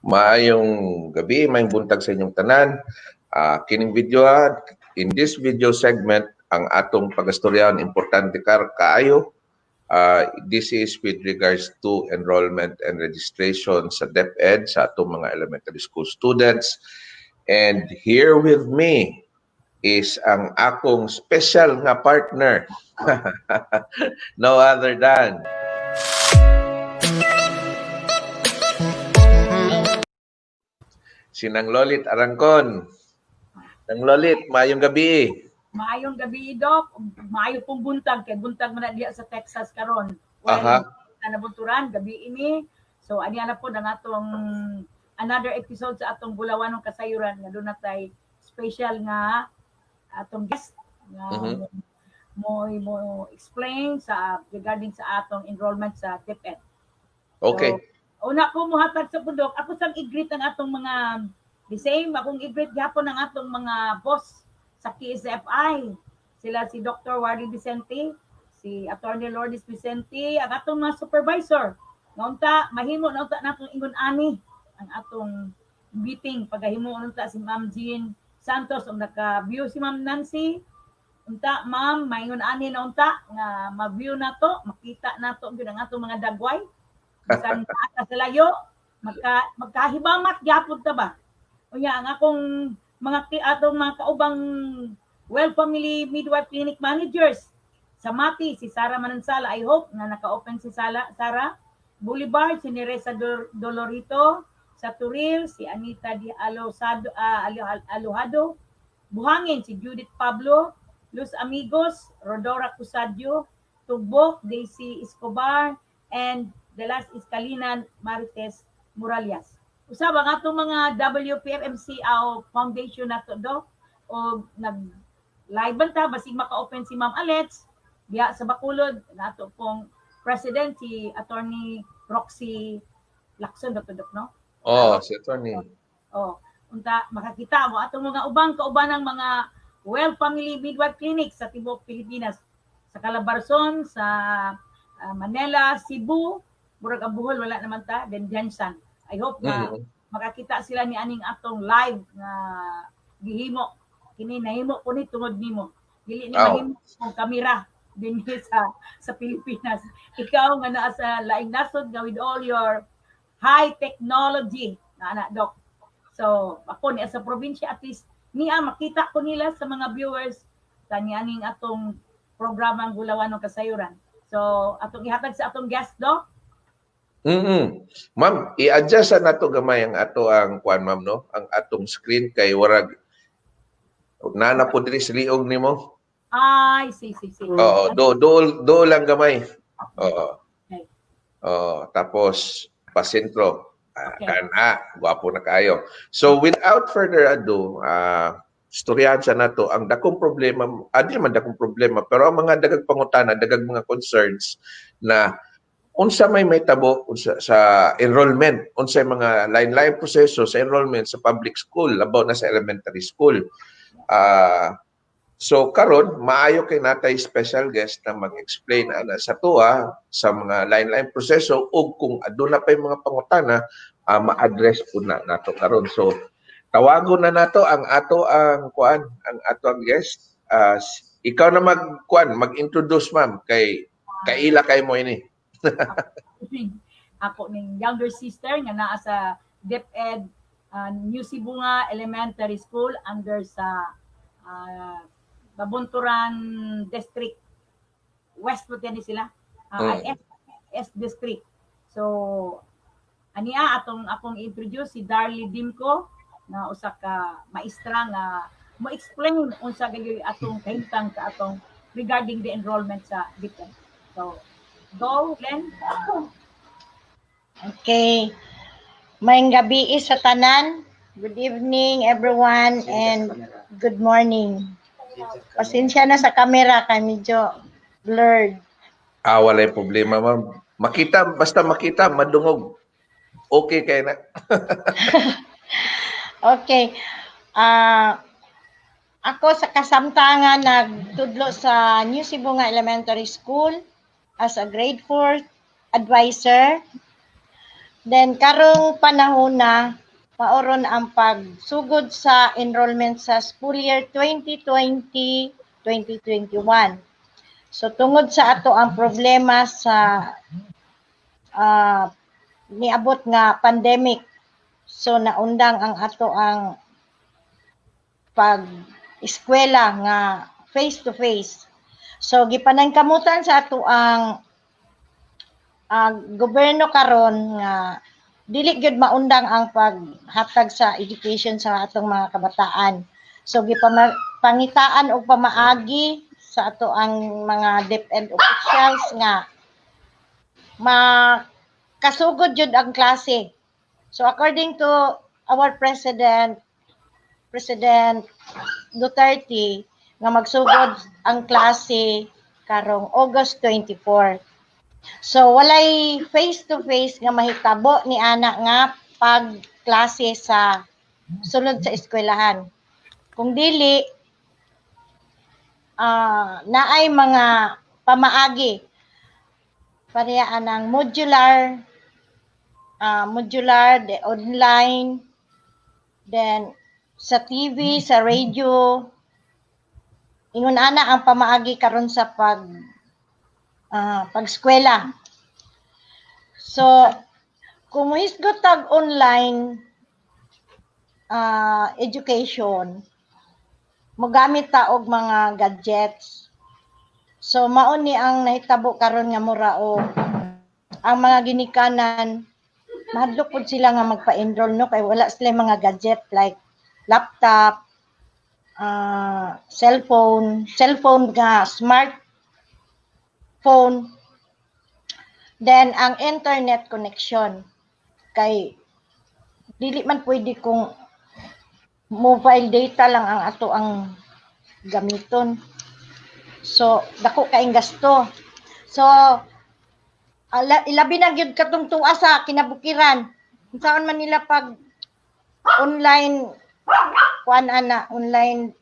Maayong gabi, maayong buntag sa inyong tanan. Kining video in this video segment, ang atong pagastoryahan importante kaayo. This is with regards to enrollment and registration sa DepEd sa atong mga elementary school students. And here with me is ang akong special nga partner. No other than Sinang Lolit Arangcon. Nang Lolit, maayong gabi. Maayong gabi, Doc. Maayo pong buntag. Kay buntag man na diya sa Texas karon. Aha. Nabunturan, gabi ini. So, aniya na po ng atong another episode sa atong Bulawanong Kasayuran. Nga doon na tayo special nga atong guest nga mo explain sa regarding sa atong enrollment sa DepEd. Okay. So, una ko muhatag sa pundok. Ako sang i-greet ang atong mga the same. Akong i-greet gapon ang atong mga boss sa KSFI. Sila si Dr. Wally Vicente, si Attorney Lourdes Vicente, ang atong mga supervisor. Naunta, mahimo naunta natong ingon ani ang atong meeting. Pagahimo naunta si Ma'am Jean Santos, ang naka-view si Ma'am Nancy. Unta, ma'am, maingon ani naunta nga ma-view nato, makita nato gyud ang atong mga dagway. Bisan ata sa layo, magkahibamat gyapon ta ba? Unya ang akong atong mga kaubang Well Family Midwife Clinic Managers sa Mati, si Sara Manansala. I hope na naka-open si Sara. Boulevard, si Neresa Dolorito. Sa Turil, si Anita Di Alojado. Buhangin, si Judith Pablo. Los Amigos, Rodora Cusadio. Tugbok, Daisy Escobar. And the last is Kalinan Marites Muralias. Usab ang atong mga WPFMC foundation nato do o nag-live banta basig maka-open si Ma'am Alets diya sa Bacolod nato pong president si Attorney Roxy Lacson Dr. no? Si Attorney. Unta makakita mo atong mga ubang kaubanang mga Well Family Midwife Clinic sa tibuok Pilipinas, sa Calabarzon, sa Manila, Cebu, murag ang Bohol wala naman ta, then Jensen. I hope na makakita sila ni aning atong live na gihimo. Kini nahimo po ni tungod nimo. Dili ni mahimo ang kamera din sa Pilipinas. Ikaw nga naa sa laing nasod nga with all your high technology na anak Doc. So ako ni sa probinsya at least niya makita ko nila sa mga viewers kani aning atong programang Bulawanong Kasayuran. So atong ihatag sa atong guest Doc. Ma'am, i-adjust na to gamay ang ato ang kuan ma'am no, ang atong screen kay warag nana po diri sa liog nimo. Ay, si. Oo, do lang gamay. Oo. Okay. Tapos pasentro. Kana, gwapo na kayo. So without further ado, istoryahan sa nato ang dakong problema, di man dakong problema, pero ang mga daghang pangutana, daghang mga concerns na unsa may tabo sa enrollment, unsa mga line proseso sa enrollment sa public school, labaw na sa elementary school. So karon maayo kay natay special guest na mag-explain ana sa tuwa sa mga line proseso ug kung aduna pay mga pangutana ma-address po na nato karon. So tawagon na nato ang ato ang guest. Ikaw na mag-introduce ma'am kay kaila kay mo ini. Ako ning younger sister nga naa sa DepEd New Sibunga Elementary School under sa Babunturan District West po din sila. S District. So aniya akong introduce si Darly Dimco na usa ka maestra nga mo explain unsa gyud atong kahimtang sa atong regarding the enrollment sa DepEd. So go, Glenn. Okay. Maayong gabi sa tanan. Good evening, everyone, and good morning. Pasensya na sa camera kay medyo blurred. Walay problema, ma'am. Basta makita, madungog. Okay kay na. Okay. Ako sa kasamtangan nagtudlo sa New Sibunga Elementary School as a grade 4 advisor. Then karong panahon na maoron ang pagsugod sa enrollment sa school year 2020-2021. So tungod sa ato ang problema sa niabot nga pandemic, so naundang ang ato ang pag-eskwela nga face to face. So gipanangkamutan sa ato ang gobyerno karon nga dili gyud maundang ang paghatag sa education sa atong mga kabataan. So gipangitaan og pamaagi sa ato ang mga DepEd officials nga makasugod jud ang klase. So according to our President Duterte nga magsugod ang klase karong August 24. So walay face to face nga mahitabo ni ana nga pagklase sa sulod sa eskwelahan. Kung dili naay mga pamaagi parehas ng modular the online, then sa TV, sa radio, ingon ana ang pamaagi karon sa pag-eskwela. So, kung hisgot tag online education, mogamit ta og mga gadgets. So, mao ni ang nahitabo karon nga mura o ang mga ginikanan mahadlok pud sila nga magpa-enroll no kay wala sila mga gadget like laptop, cellphone nga smartphone, then ang internet connection kay dili man pwede kung mobile data lang ang ato ang gamiton. So dako kaayong gasto. So ilabi na gyud katong tuwa sa kinabukiran. Unsaon man nila pag online online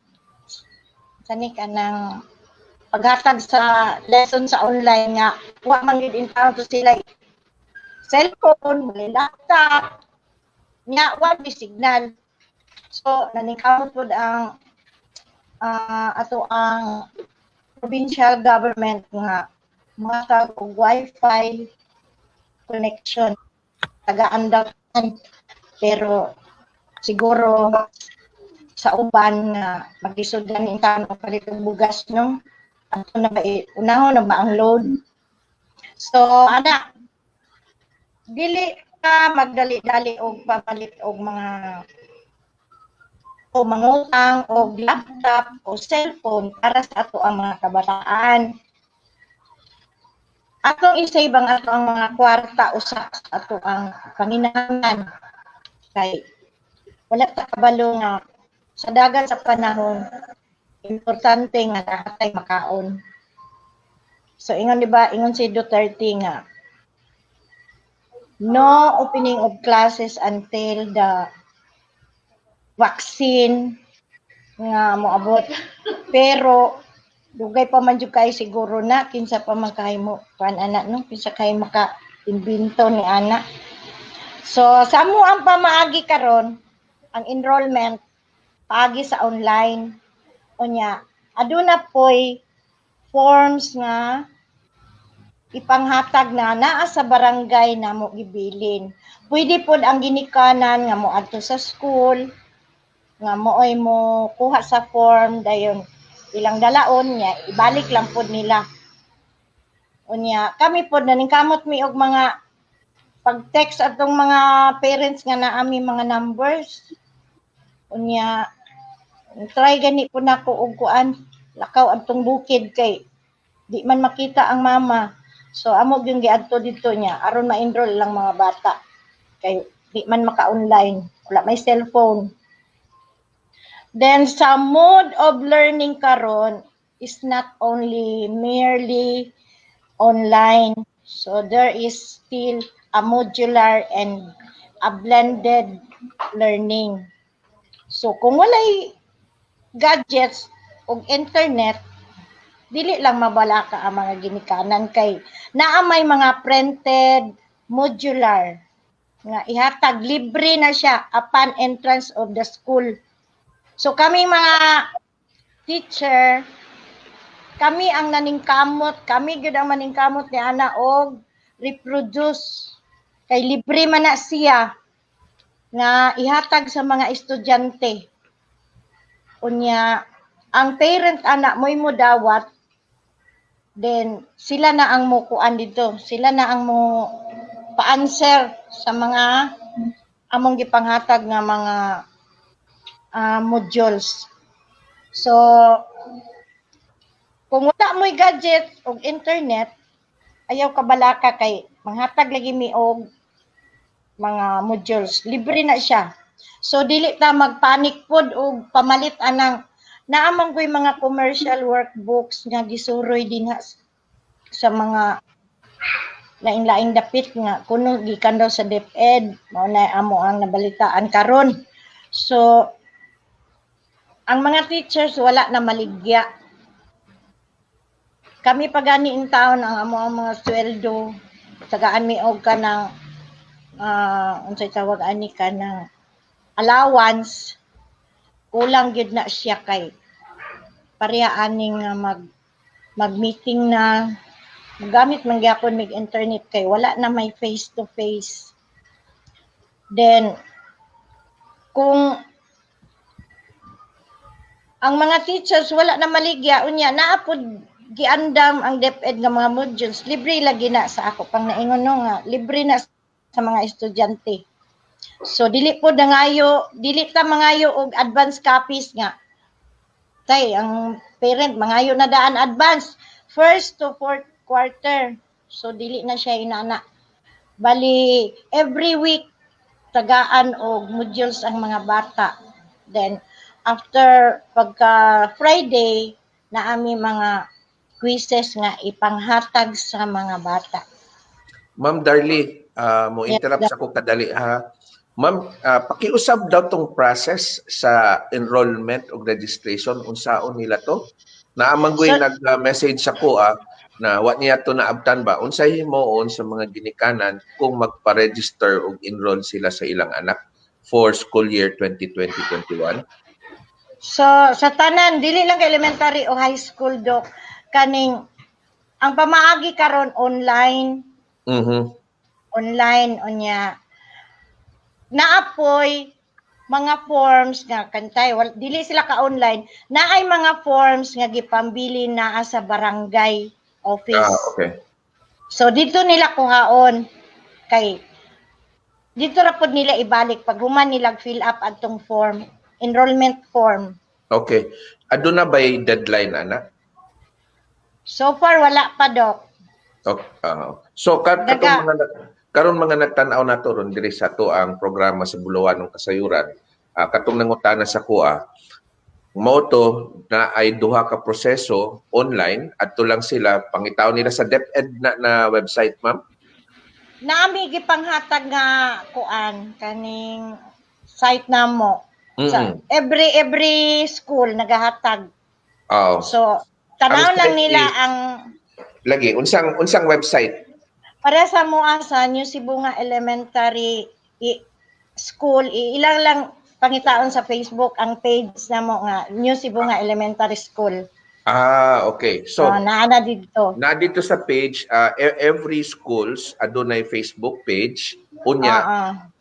sani kanang paghatag sa lesson sa online nga wa man gyud to sila cellphone, may laptop nya wa di signal. So naningkamot pud ang ato ang provincial government nga matag og wifi connection taga-andakan pero siguro sa uban nga magisudlan ni tanong palit og bugas no ato na ba unahon na ba ang load. So ana dili ka magdali-dali og papalit og mga o mangutang og laptop o cellphone para sa ato ang mga kabataan. Atong isave ang ato ang mga kwarta usa sa ato ang panginahanglan kay wala ta kabalo nga sa dagan sa panahon importante nga nahatay makaon. So ingon di ba ingon si Duterte nga no opening of classes until the vaccine nga moabot. Pero dugay pa man jud kay siguro na kinsa pa man kay mo kan ana no kinsa kay maka-imbento ni ana. So sa amo ang pamaagi karon ang enrollment paagi sa online unya aduna poy forms nga ipanghatag na naa sa barangay na mo gibilin. Pwede pod ang ginikanan nga moadto sa school nga mooy mo kuha sa form dayon ilang dalaon niya ibalik lang pod nila. Unya kami pod naningkamot mi og mga pag-text atong mga parents nga naa mi mga numbers. Unya try gani po nako og kuan lakaw adtong bukid kay di man makita ang mama. So amo gyud giadto dito niya aron ma-enroll lang mga bata kay di man maka-online wala may cellphone. Then sa mode of learning karon is not only merely online. So there is still a modular and a blended learning. So kung walay gadgets o internet, dili lang mabala ka ang mga ginikanan kay naa may mga printed modular nga ihatag libre na siya upon entrance of the school. So kami mga teacher, kami ang naningkamot, kami gyud ang maningkamot ni ana og reproduce kay libre man na siya nga ihatag sa mga estudyante. Unya ang parent anak mo'y mo dawat, then sila na ang mukuan dito, sila na ang mo pa-answer sa mga among gipanghatag nga mga modules. So kung wala mo'y gadget o internet, ayaw kabalaka kay manghatag lagi mi og mga modules. Libre na siya. So dili ta magpanik pod og pamalit anang naamang ko'y mga commercial workbooks nga gisuroy din sa mga laing-laing dapit nga kuno gikan daw sa DepEd, mao na amo ang nabalitaan karon. So ang mga teachers wala na maligya. Kami pagani in town ang amo ang mga sweldo, tagaan mi og kanang unsay tawag ani kanang allowance, kulang gyud na siya kay pareha aning mag-meeting na magamit man gyapon mig internet kay wala na may face to face. Then kung ang mga teachers wala na maligya unya naapod giandam ang DepEd nga mga modules, libre lagi na sa ako pang naingon no nga libre na sa mga estudyante. So dili po dangayo, dili ta mangayo og advance copies nga. Tay ang parent mangayo na daan advance first to fourth quarter. So dili na siya inana. Bali every week tagaan og modules ang mga bata. Then after pagka Friday na ami mga quizzes nga ipanghatag sa mga bata. Ma'am Darlie, mo interrupt sa ko kadali ha. Ma'am, pakiusab daw tong process sa enrollment o registration unsaon nila to? Naamang ko'y nag-message sa ko na wa niya to naabtan ba? Unsay himuon sa mga ginikanan kung magpa-register o enroll sila sa ilang anak for school year 2020-21? So sa tanan dili lang elementary o high school dok kaning ang pamaagi karon online. Online unya naapoy mga forms nga kantay dili sila ka online naay mga forms nga gipambili naa sa barangay office. Okay. So dito nila kuhaon kay dito ra pod nila ibalik pag human nila fill up atong form, enrollment form. Okay. Aduna ba'y deadline ana? So far wala pa dok. Okay. So karon mga nagtan-aw nato ron diri sa to ang programa sa Bulawan ng Kasayuran. Katong nangutana sa kuha, mao to na ay duha ka proseso online adto lang sila pangitaw nila sa DepEd na website, ma'am. Naami gipanghatag nga kuan kaning site namo. Sa every school nagahatag. Oh. So tanaw lang nila ang lagi unsang website. Para sa mua sa New Sibunga Elementary School, ilang lang pangitaon sa Facebook ang page na mo nga New Sibunga Elementary School. Okay. So naana dito. Na dito sa page, every schools adunay Facebook page. Unya,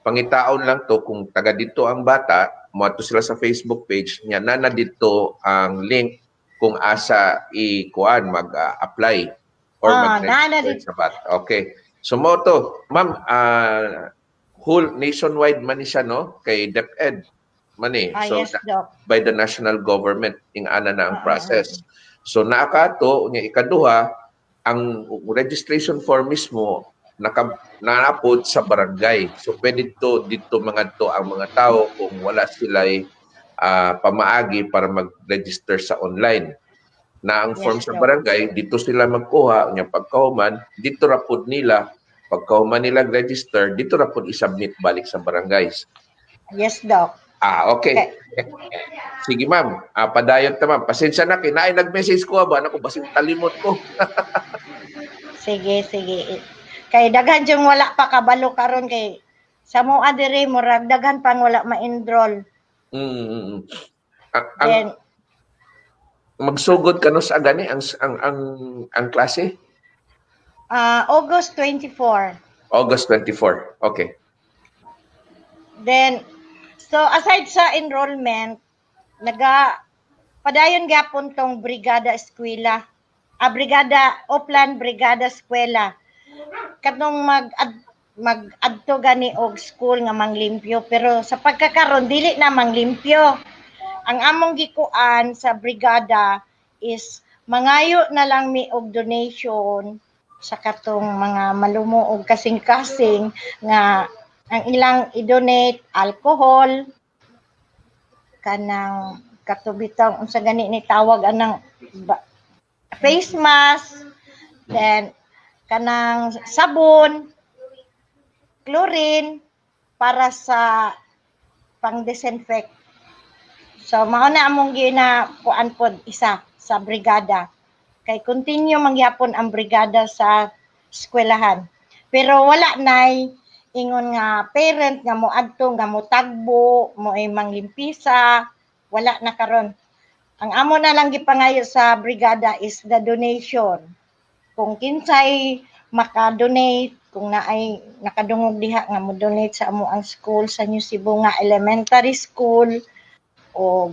pangitaon lang to kung taga dito ang bata, moadto sila sa Facebook page niya na dito ang link kung asa i-kuan mag-apply or mag-register sa bata. Okay. So mo to, ma'am, whole nationwide man siya no kay DepEd man so yes, by the national government ing ana na ang process. So naakato unya ikaduha ang registration form mismo naapod sa barangay. So pwede dito mga to ang mga tao kung wala sila'y pamaagi para mag-register sa online. Na ang form sa barangay, dito sila magkuha, unya pagkahuman, dito rapod nila, pagkahuman nila register, dito rapod isubmit balik sa barangays. Yes, Doc. Okay. Sige, ma'am. Padayon ta, ma'am. Pasensya na, kinaay nag-message ko ba? Naku, basing talimot ko. Sige. Kay daghan yung wala pa kabalo karon kay Sa moa diri murag daghan pang wala ma-enroll. Mm. Then Magsugod kano sa gani ang klase? August 24. August 24. Okay. Then so aside sa enrollment, padayon gyapon tong Brigada Eskwela. Brigada Oplan Brigada Eskwela. Katong mag-adto gani og school nga manglimpyo, pero sa pagkakaron dili na manglimpyo. Ang among gikuan sa brigada is mangayo na lang mi og donation sa katong mga malumo og kasing-kasing nga ang ilang i-donate alcohol kanang katubitang unsa gani ni tawag anang face mask, then kanang sabon, chlorine para sa pang-disinfect. So mao na among kuan pod isa sa brigada. Kay continue mangyapon ang brigada sa eskwelahan. Pero wala nay ingon nga parent nga moadto nga motagbo, mo ay manglimpisa, wala na karon. Ang amo na lang gipangayo sa brigada is the donation. Kung kinsay maka-donate, kung naay nakadungog diha nga mo donate sa amo ang school sa New Cebu nga elementary school o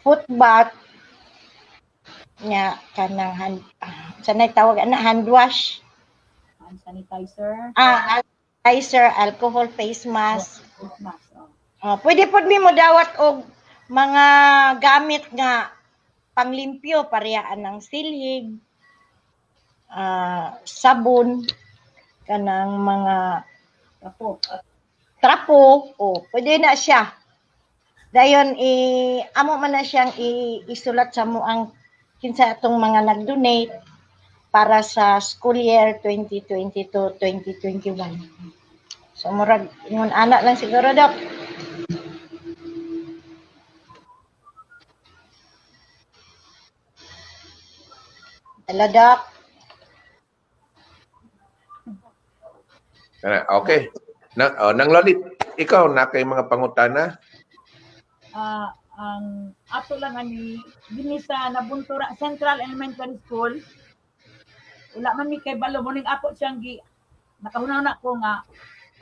footbath nya kanang sanay tawag ana hand wash, Hand sanitizer. sanitizer, alcohol, face mask. Face mask. Pwede pod mi mo dawat og mga gamit nga panglimpyo, parehaan ng silhig, sabon, kanang mga trapo, pwede na siya. Dayon amo man na siyang isulat sa mo ang kinsa atong mga nag-donate para sa school year 2022-2021. So murag ingon ana lang siguro Dok. Hello Dok. Okay. Nang Lolit, ikaw na kay mga pangutana? Ang ato lang ani dinhi sa Nabuntura Central Elementary School, wala man mi kay balo mo ning ako siyang nakahunaw na ko nga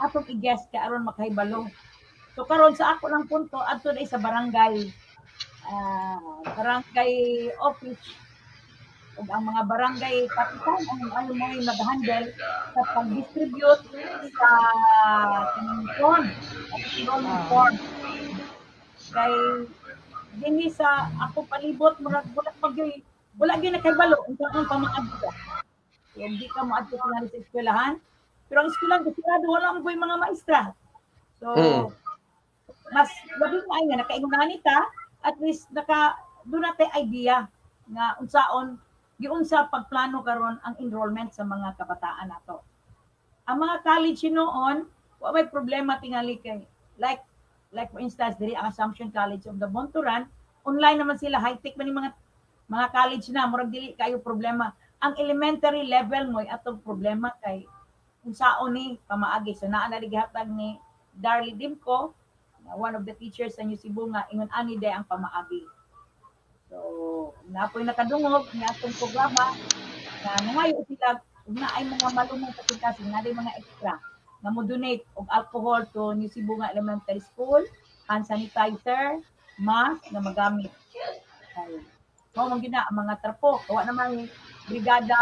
atong i-guess kay aron makahibalo. So karon sa ako lang punto adto dai sa barangay office ug ang mga barangay kapitan ang ayo mo nag-handle sa pag-distribute sa form form kay dinhi sa ako palibot murag wala gyud nakahibalo unsa ang pamaadto. Hindi ka maadto tingali sa eskwelahan. Pero ang eskwelahan kasirado wala mo mga maestra. So mas labi na nga nakaingon ta at least doon natin idea nga unsaon giunsa pagplano karon ang enrollment sa mga kabataan nato. Ang mga college noon, wa may problema tingali kay like for instance diri ang Assumption College of the Bontoran, online naman sila, high-tech man yung mga college na, murag dili kayo problema. Ang elementary level mo atong problema kay unsaon ni pamaagi. So naa na gihatag ni Darlie Dimco, one of the teachers sa New Cebu nga ingon ani day ang pamaagi. So, napoy nakadungog ni atong programa na nangayo sila na ay mga malumong patigkasin, na day mga extra na mo donate og alcohol to New Cebu nga Elementary School, hand sanitizer, mask na magamit. So, man gina ang mga trapo, kawa naman brigada,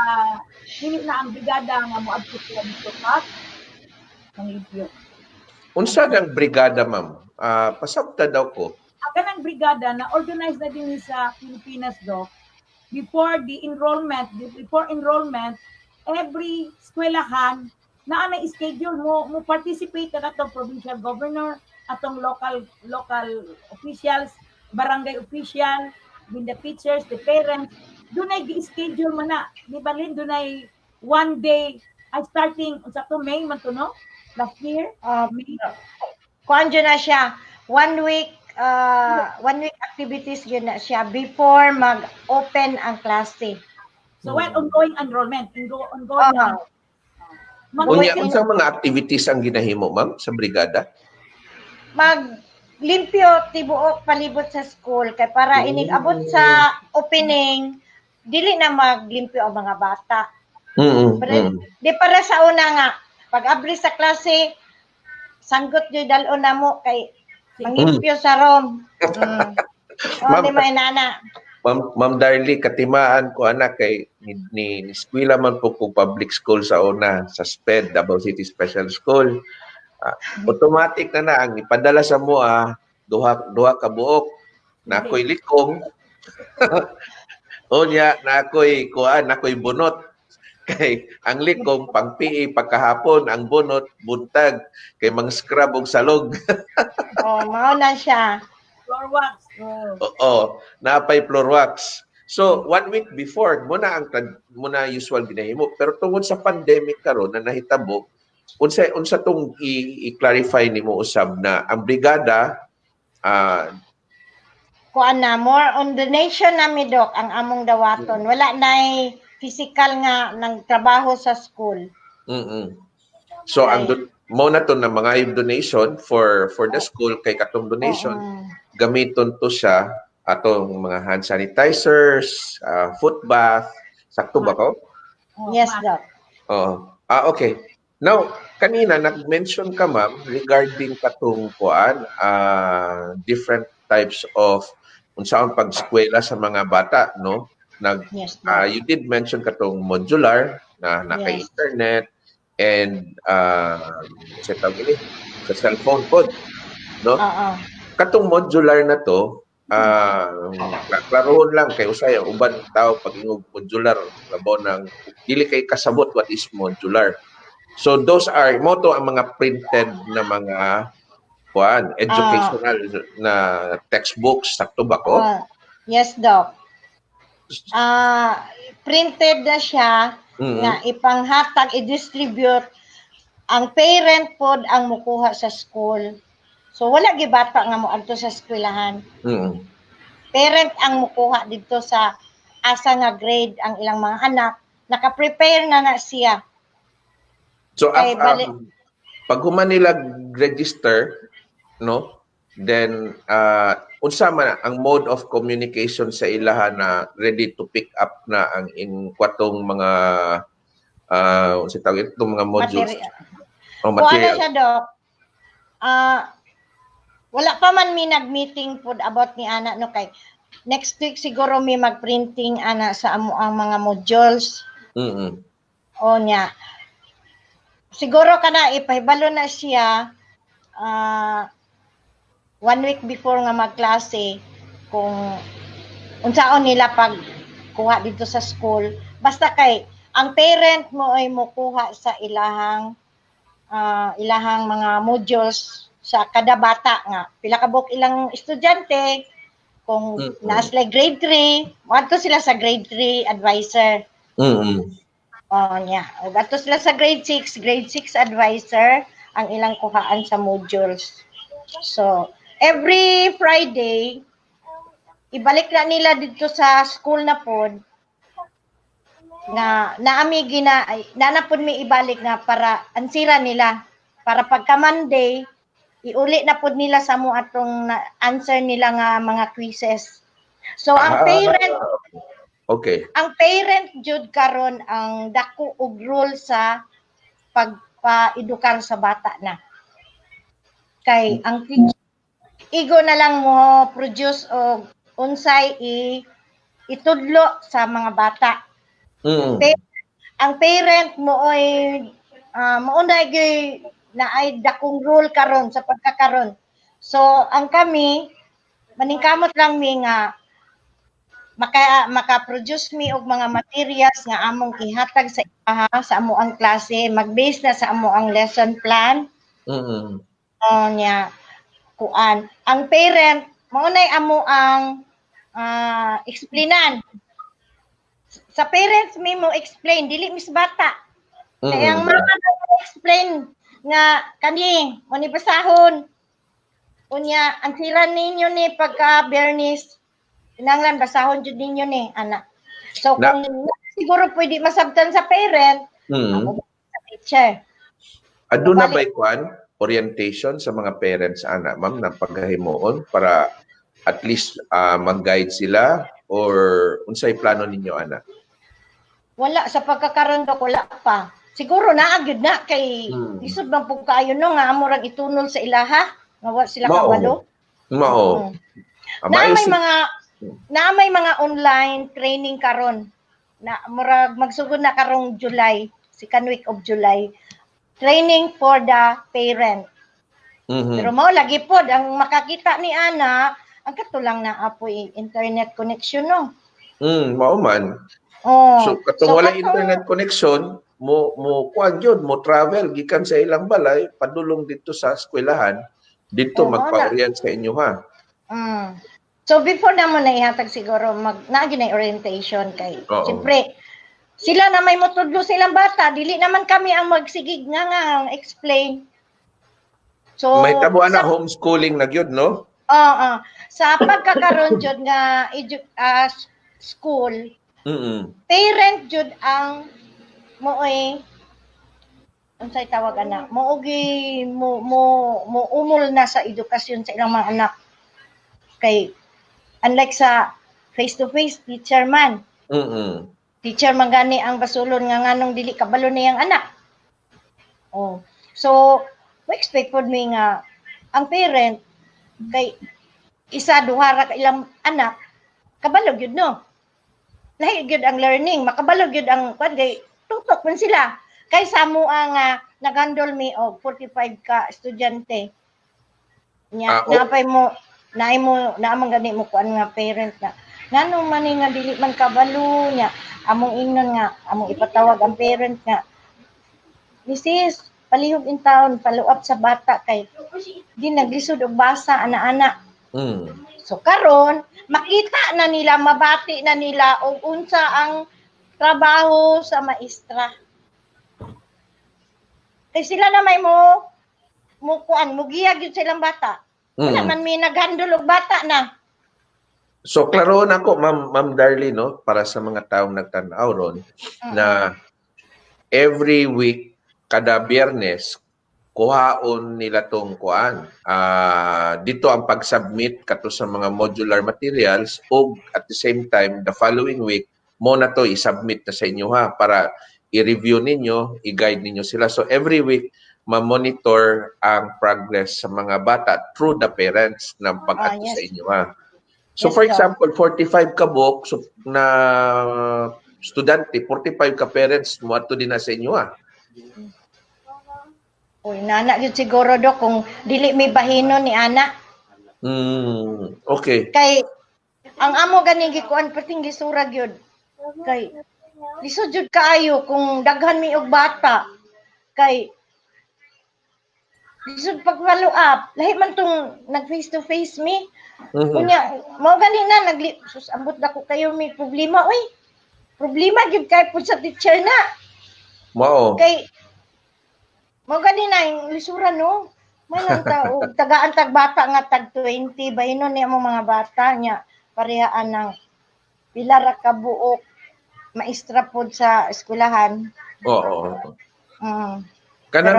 hindi na ang brigada nga mo adto sila dito sa limpyo. Unsa ang brigada, ma'am? Pasabta daw ko. Ang kanang brigada na organized na din sa Pilipinas do before enrollment, every eskwelahan na schedule mo participate na atong provincial governor, atong local officials, barangay official, with the teachers, the parents, dunay gi-schedule man na. Di ba Lynn, dunay one day starting sa May man to, no? Last year? Kuan na siya. 1 week activities yun na siya before mag-open ang klase. So, ongoing enrollment. Ongoing Unya, unsang mga activities ang ginahimo, ma'am, sa brigada? Maglimpyo tibuok palibot sa school kay para inig abot sa opening dili na maglimpyo ang mga bata. Di para sa una nga pag abri sa klase sanggot jud dalon namo kay mangimpyo sa room. O di may nana. Ma'am Darly, katimaan ko anak kay ni eskwela man po ko public school sa una sa SPED, Davao City Special School. Automatic na ang ipadala sa mo duha ka buok na ako'y likong. Unya na ako'y bunot. Kay ang likong pang PE pagkahapon, ang bunot buntag kay mang scrub og salog. Mao na siya. Floor wax. Oo, napay floor wax. So, 1 week before, muna usual ginahimo. Pero tungod sa pandemic karon na nahitabo, unsa tong i-clarify nimo usab na ang brigada kuan na more on donation nami dok ang among dawaton. Wala nay physical nga nang trabaho sa school. So ang mo na to na mga donation for the school kay katong donation gamiton to siya atong mga hand sanitizers, foot bath, sakto ba ko? Yes, Doc. Okay. Now, kanina nag-mention ka ma'am regarding katong kuan different types of unsaon pag-eskwela sa mga bata, no? Yes, you did mention katong modular na naka-internet and sa cellphone pod, no? Katong modular na to, klarohon lang kay usay ang uban tao pag ingog modular labaw nang dili kay kasabot what is modular. So those are moto ang mga printed na mga educational na textbooks, sakto ba ko? Yes, Doc. Printed na siya nga ipanghatag i-distribute ang parent pod ang mukuha sa school. So wala gi bata nga moadto sa eskwelahan. Parent ang mukuha dito sa asa nga grade ang ilang mga anak, naka-prepare na siya. So pag human nila register, no? Then unsa man ang mode of communication sa ilaha na ready to pick up na ang kwatong mga unsa tawag itong mga modules material. Wala siya, Doc. Wala pa man mi nag-meeting pod about ni ana no kay next week siguro mi mag-printing ana sa amo ang mga modules. O nya. Siguro kana ipahibalo na siya 1 week before nga magklase kung unsaon nila pag kuha dito sa school. Basta kay ang parent mo ay mokuha sa ilahang mga modules sa kada bata nga. Pila ka buok ilang estudyante kung naa sila grade 3, moadto sila sa grade 3 advisor. Adto sila sa grade 6 advisor ang ilang kuhaan sa modules. So, every Friday, ibalik na nila dito sa school na pod na naami nanapod mi ibalik nga para ansira nila para pagka Monday iuli na pod nila sa mo atong answer nila nga mga quizzes. So ang parent jud karon ang dako og role sa pagpa-edukar sa bata na. Kay ang igo na lang mo produce og unsay itudlo sa mga bata. Ang parent mo ay maunay gyud na ay dakong role karon sa pagkakaron. So ang kami maningkamot lang mi nga maka-produce mi og mga materials nga among ihatag sa sa amo ang klase, mag-base na sa amo ang lesson plan. Kuan. Ang parent maunay amo ang explainan. Sa parents mi mo explain dili mis bata. Kaya ang mga explain nga kani mo ni basahon. Unya ang sira ninyo ni pagka Bernice kinanglan basahon jud ninyo ni anak. So kung siguro pwede masabtan sa parent, teacher. Aduna ba'y kwan orientation sa mga parents ana ma'am na paghahimuon para at least mag-guide sila or unsay plano ninyo ana? Wala sa pagkakaroon ko, wala pa. Siguro naagid na kay isod bang pug kaayo no nga amo rang itunol sa ilaha, nga wa sila Mao. kabalo. Mao. Na may mga online training karon na murag magsugod na karong July, second week of July. Training for the parent. Pero mao lagi pod ang makakita ni anak ang katulang na apoy internet connection no. Mao man. Oh. So katong wala internet connection, mo kuan gyud, mo travel gikan sa ilang balay padulong dito sa eskwelahan, dito magpa-orient sa inyo ha. So before naman na ihatag siguro naagi na orientation kay siyempre sila na may motudlo silang bata, dili naman kami ang magsigig nga explain. So may tabuan na homeschooling na gyud no? Sa pagkakaroon jud nga school, parent jud ang mooy unsay tawag ana, moogi mo umol na sa edukasyon sa ilang mga anak. Kay unlike sa face to face teacher man. Teacher man gani ang basulon nga nganong dili kabalo niyang anak. So we expect pod mi nga ang parent kay isa duha ra ka ilang anak kabalo gyud no. Lahi gyud ang learning, makabalo gyud ang kwan kay tutok man sila. Kay samo nga naghandle mi og 45 ka estudyante. Nya napay mo naamang gani mo kuan nga parent na nganong man nga dili man kabalo nya among ingnon nga among ipatawag ang parent nga Mrs. palihog in town follow up sa bata kay di naglisod og basa ana-ana. So karon makita na nila, mabati na nila og unsa ang trabaho sa maestra. Kay sila na may mo kuan mugiya gyud silang bata. Wala man may naghandle og bata na. So klaro na ko Ma'am Darlene no para sa mga taong nagtan-aw ron na every week kada Biyernes kuhaon nila tong kuan. Dito ang pag-submit kato sa mga modular materials o at the same time the following week mo na to i-submit na sa inyo ha para i-review ninyo, i-guide ninyo sila. So every week ma-monitor ang progress sa mga bata through the parents ng pag-ato sa inyo ha. So for example, 45 ka book so, na estudyante, 45 ka parents mo ato din na sa inyo ha. Uy, nana yun siguro do kung dili may bahino ni ana. Okay. Kay ang amo gani gikuan pating gisurag yun. Kay lisod jud kaayo kung daghan mi og bata. Kay lisod pag follow up, lahi man tong nag face to face mi. Kunya mao gani na sus ambot dako kayo may problema oy. Problema gyud kay pud sa teacher na. Mao. Kay mo gani na yung lisura no. May nang tao tagaan tag bata nga tag 20 bahinon ni among mga bata nya parehaan ng pila ra ka buok maestra pod sa eskwelahan. Oo. Kanang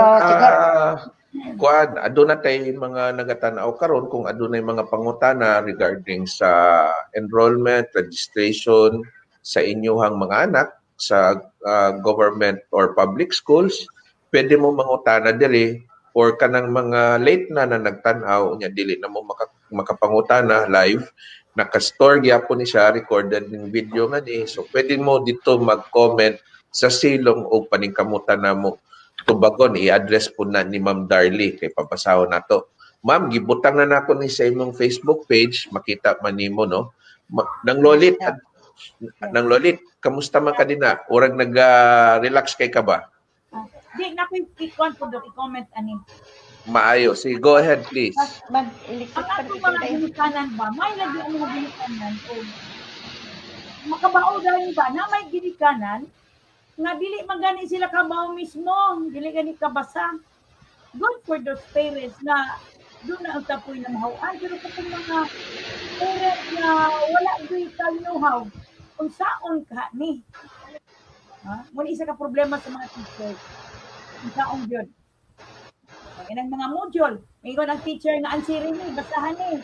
kuan aduna tay mga nagatanaw karon kung adunay mga pangutana regarding sa enrollment, registration sa inyong mga anak sa government or public schools, pwede mo mangutana diri or kanang mga late na nagtan-aw nya dili na mo makapangutana live, naka-store gyapon ni siya recorded ning video nga ni. So pwede mo dito mag-comment sa silong o paningkamutan namo tubagon i-address po na ni Ma'am Darlie kay papasahon nato. Ma'am, gibutang na nako ni sa imong Facebook page, makita man nimo no. Nang Lolit, kamusta man ka dina? Urag nag-relax kay ka ba? Di na ko i-comment po do i-comment ani. Maayo. Sige, go ahead please. Ang atong mga ginikanan ba, may lagi ang mga ginikanan o makabao dahil ba na may ginikanan nga dili magani sila kabaw mismo, dili gani kabasa. Good for those parents na doon na ang tapoy na mahawan. Pero kung mga parents na wala do'y know-how, kung saan ka ni. Muna isa ka problema sa mga teachers. Isaong yun. Ang mga module. May ang teacher nga ansirin ni, basahan ni.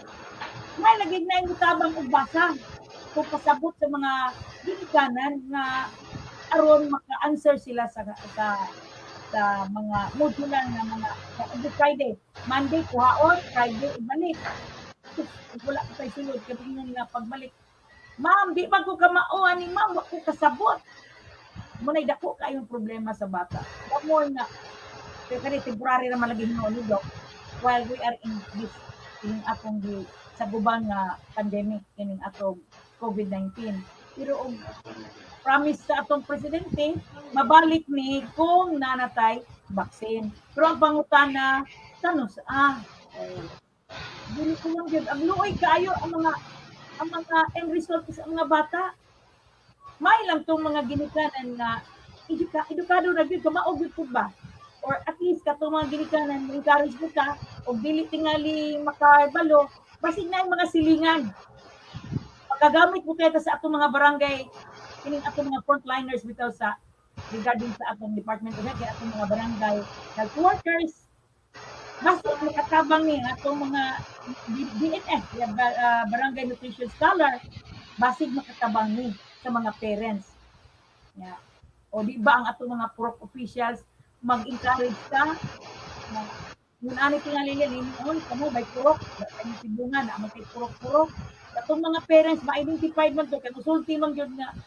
May lagig na yung tabang ugbasa. Kung pasabot sa mga ginikanan na aron maka-answer sila sa mga modular na mga every Friday. Monday, kuhaon. Friday, ibalik. Wala ko tayo sulod. Kapag nga pagbalik. Ma'am, di ba ko kamauan ni ma'am? Wala ko kasabot. Muna'y dako kayong problema sa bata. More na. Pero kani temporary naman lagi ni Doc. While we are in this, in atong sa guban nga pandemic, in atong COVID-19. Pero promise sa atong presidente, mabalik ni kung nanatay vaccine. Pero ang pangutana, tanos, dili ko lang yun. Ang luoy kayo ang mga end result sa mga bata. May lang tong mga ginikanan na edukado na yun, kamaog yun ba? Or at least katong mga ginikanan, encourage mo ka, o dili tingali makabalo, basig na yung mga silingan. Pagkagamit mo kaya sa atong mga barangay, kining atong mga frontliners bitaw sa regarding sa atong Department of Health, kaya atong mga barangay health workers, basig makatabang ni atong mga BNF, Barangay Nutrition Scholar, basig makatabang ni sa mga parents. Yeah. O di ba ang atong mga PUROK officials mag-encourage ka na yun ani tingali noon kamo may PUROK ang sibungan na may PUROK atong mga parents ma-identify man to kay musulti man gyud nga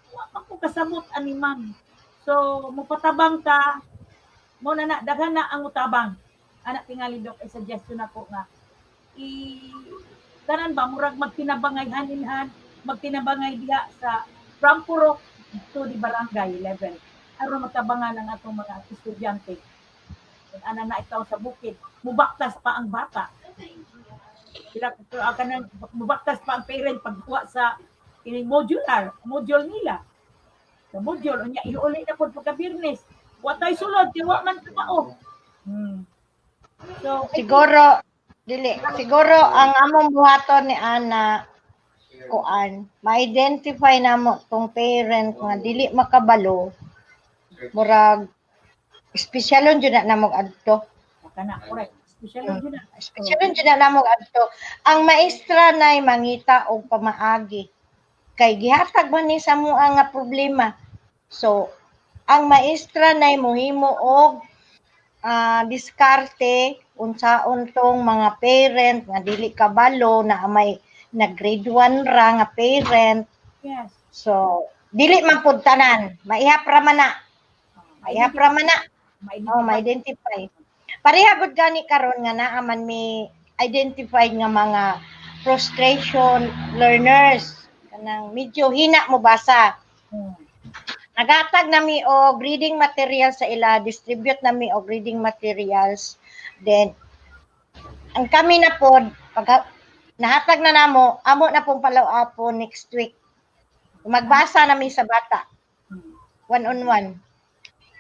wa ko kasabot ani ma'am. So mopatabang ta mo na daghan na ang utabang ana tingali Dok ay suggestion ako nga tanan ba murag magtinabangay hand-in-hand magtinabangay diha sa from PUROK to the barangay level aron matabangan ang atong mga estudyante. Ana na itaw sa bukid, mubaktas pa ang bata. Sila kanang mubaktas pa ang parent pagkuha sa ining module nila. Sa module unya iuli na pud pagka-Biyernes. Wa tay sulod, wa man kamao. So siguro ang among buhaton ni Ana kuan, ma-identify namo tong parent nga dili makabalo. Murag espesyalon jud na namog adto. Kana correct. Espesyalon jud na namog adto. Ang maestra nay mangita og pamaagi. Kay gihatag man ni sa mua nga problema. So, ang maestra nay mohimo og diskarte unsaon tong mga parent nga dili kabalo na may nag-grade 1 ra nga parent. Yes. So, dili man pud tanan, maihapra man na. Ma-identify. Pareha gud gani karon nga naa man may identified nga mga frustration learners kanang medyo hina mo basa. Nagatag nami og reading materials sa ila, distribute nami og reading materials. Then ang kami na pod pag nahatag na namo, amo na pong follow-up next week. Magbasa nami sa bata. One-on-one.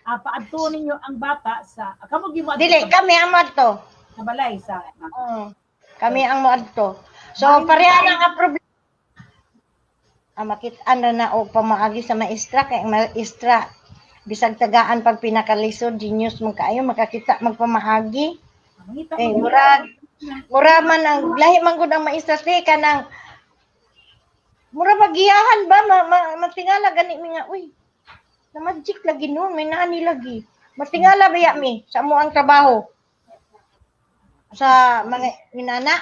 Paadto ninyo ang bata sa kamo gimo Dili kami ang moadto. sa balay sa Kami ang moadto. So pareha na nga problema. Makit-an na og pamaagi sa maestra kay ang maestra bisag tagaan pag pinakalisod genius man kaayo makakita magpamaagi. Mura man ang lahi man gud ang maestra te kanang mura magiyahan ba magtingala gani mi nga uy na magic lagi noon, may nani lagi. Matingala ba mi sa mo ang trabaho? Sa mga inana?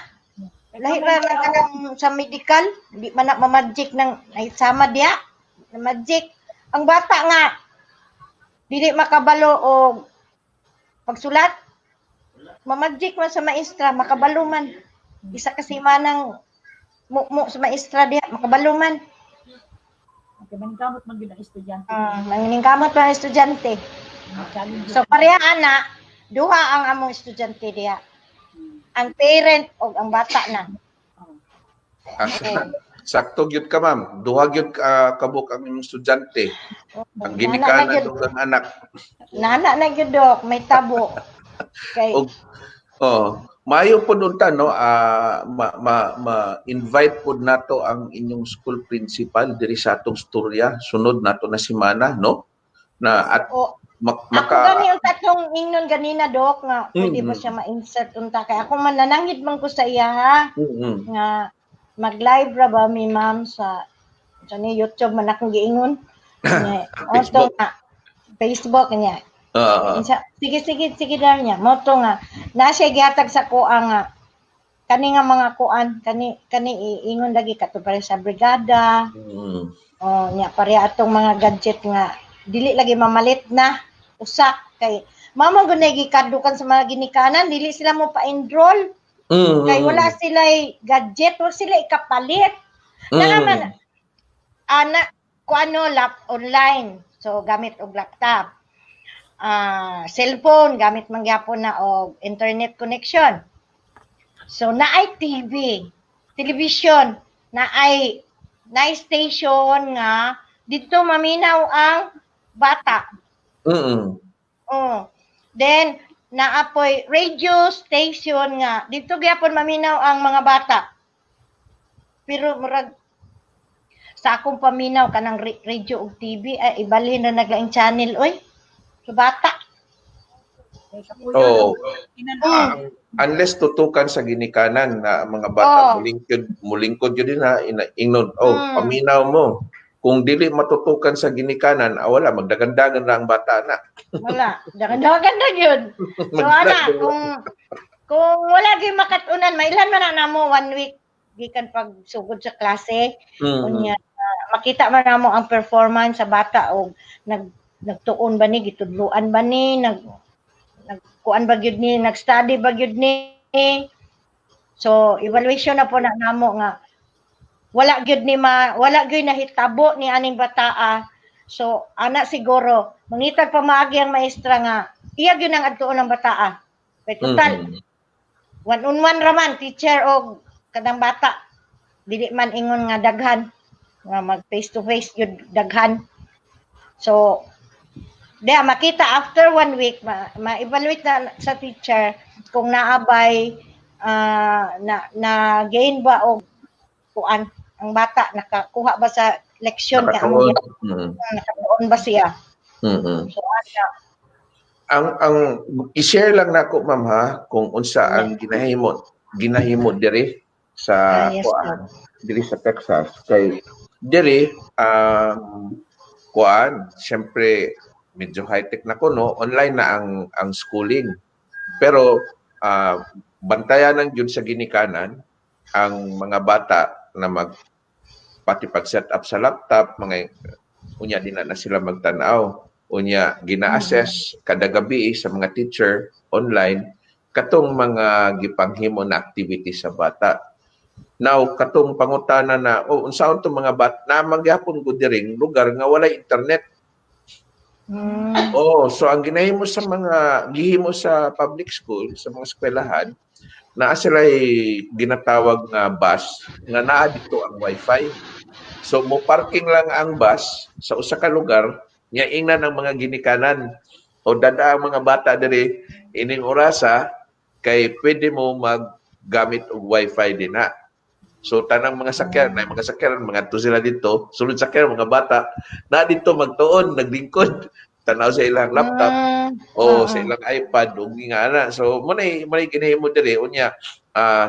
Lahi ra na kanang sa medical, di man na ma-magic ng ay sama diya. Na magic. Ang bata nga dili makabalo og pagsulat. Ma-magic man sa maestra, makabalo man. Isa kasi manang mo sa maestra diya, makabalo man. Maningkamot man gyud ang estudyante. Maningkamot man ang estudyante. So pareha ana, duha ang among estudyante diha. Ang parent o ang bata na. Sakto gyud ka ma'am. Duha gyud kabuk ang imong estudyante. Ang ginikanan ng anak. Nana na gyud Dok, may tabo. Kay Maayo po unta no ma-invite po nato ang inyong school principal diri sa atong storya sunod nato na semana no na at Ako gani ang tatlong ingnon ganina, Dok, nga pwede ba siya ma-insert unta kay ako man nanangit man ko sa iya ha nga mag-live ra ba mi ma'am sa ni YouTube man akong giingon. Facebook. Facebook niya. Sige daw niya. Moto nga na siya gihatag sa kuha nga kani nga mga kuan kani iingon lagi kato pare sa brigada. Nya pare atong mga gadget nga dili lagi mamalit na usa kay mama gunay gikadukan sa mga ginikanan dili sila mo pa-enroll kay wala sila gadget wala sila ikapalit naman ana kuano online so gamit og laptop cellphone gamit man gyapon na og internet connection so naay television naay station nga dito maminaw ang bata. Then naapoy radio station nga dito gyapon maminaw ang mga bata. Pero murag sa akong paminaw kanang radio ug TV ay ibalhin na naglaing channel oy. Sa bata. Unless tutukan sa ginikanan na mga bata mulingkod yun din na ingnon paminaw mo. Kung dili matutukan sa ginikanan, wala, magdagandagan na ang bata na. Wala, dagandagan na yun. So, ana, kung wala gyud makatunan, mailan man na mo 1 week, gikan pag sugod sa klase, unya, makita man na mo ang performance sa bata, o nagtuon ba ni, gitudluan ba ni, nagkuan ba gyud ni, nagstudy ba gyud ni. So, evaluation na po na namo nga, wala gyud nahitabo ni aning bataa. So ana siguro mangitag pamaagi ang maestra nga iya gyud ang adtuon ng bataa. Kay total one on one raman teacher og kadang bata. Dili man ingon nga daghan nga mag face to face gyud daghan. So makita after 1 week ma-evaluate na sa teacher kung naabay na gain ba og kuan ang bata nakakuha ba sa leksyon nga nakatuon ba siya. So ang i-share lang nako ma'am ha kung unsa ang ginahimo diri sa diri sa Texas kay diri kuan syempre medyo high tech na kuno online na ang schooling pero bantayan ng jud sa ginikanan ang mga bata na pati pag-set up sa laptop, unya din na sila magtanaw. Unya, gina-assess kada gabi sa mga teacher online, katong mga gipanghimo na activity sa bata. Now, katong pangutana na, unsaon to mga bata, na magyapon ko diring lugar nga wala internet. So ang gihimo sa public school, sa mga eskwelahan, naa sila'y ginatawag nga bus nga naa dito ang wifi. So mo parking lang ang bus sa usa ka lugar nya ingnan ang mga ginikanan o dada ang mga bata diri ining orasa kay pwede mo maggamit og wifi din na. So tanang mga sakyan, mga to sila dito, sulod sakyan mga bata na dito magtuon, naglingkod tanaw sa ilang laptop o sa ilang iPad o ngana. So manay kinahimo diri unya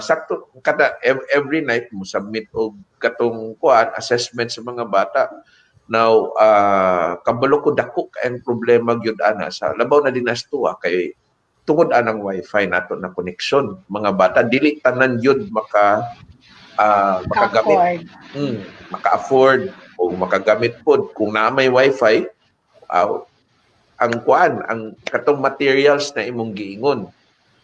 sakto kada every night mo submit og katong kuan assessment sa mga bata. Now kabalo ko dako ang problema gyud ana sa labaw na dinastuwa kay tungod anang wifi nato na connection mga bata dili tanan gyud makagamit maka-afford o makagamit pod kung na may wifi ang katong materials na imong giingon.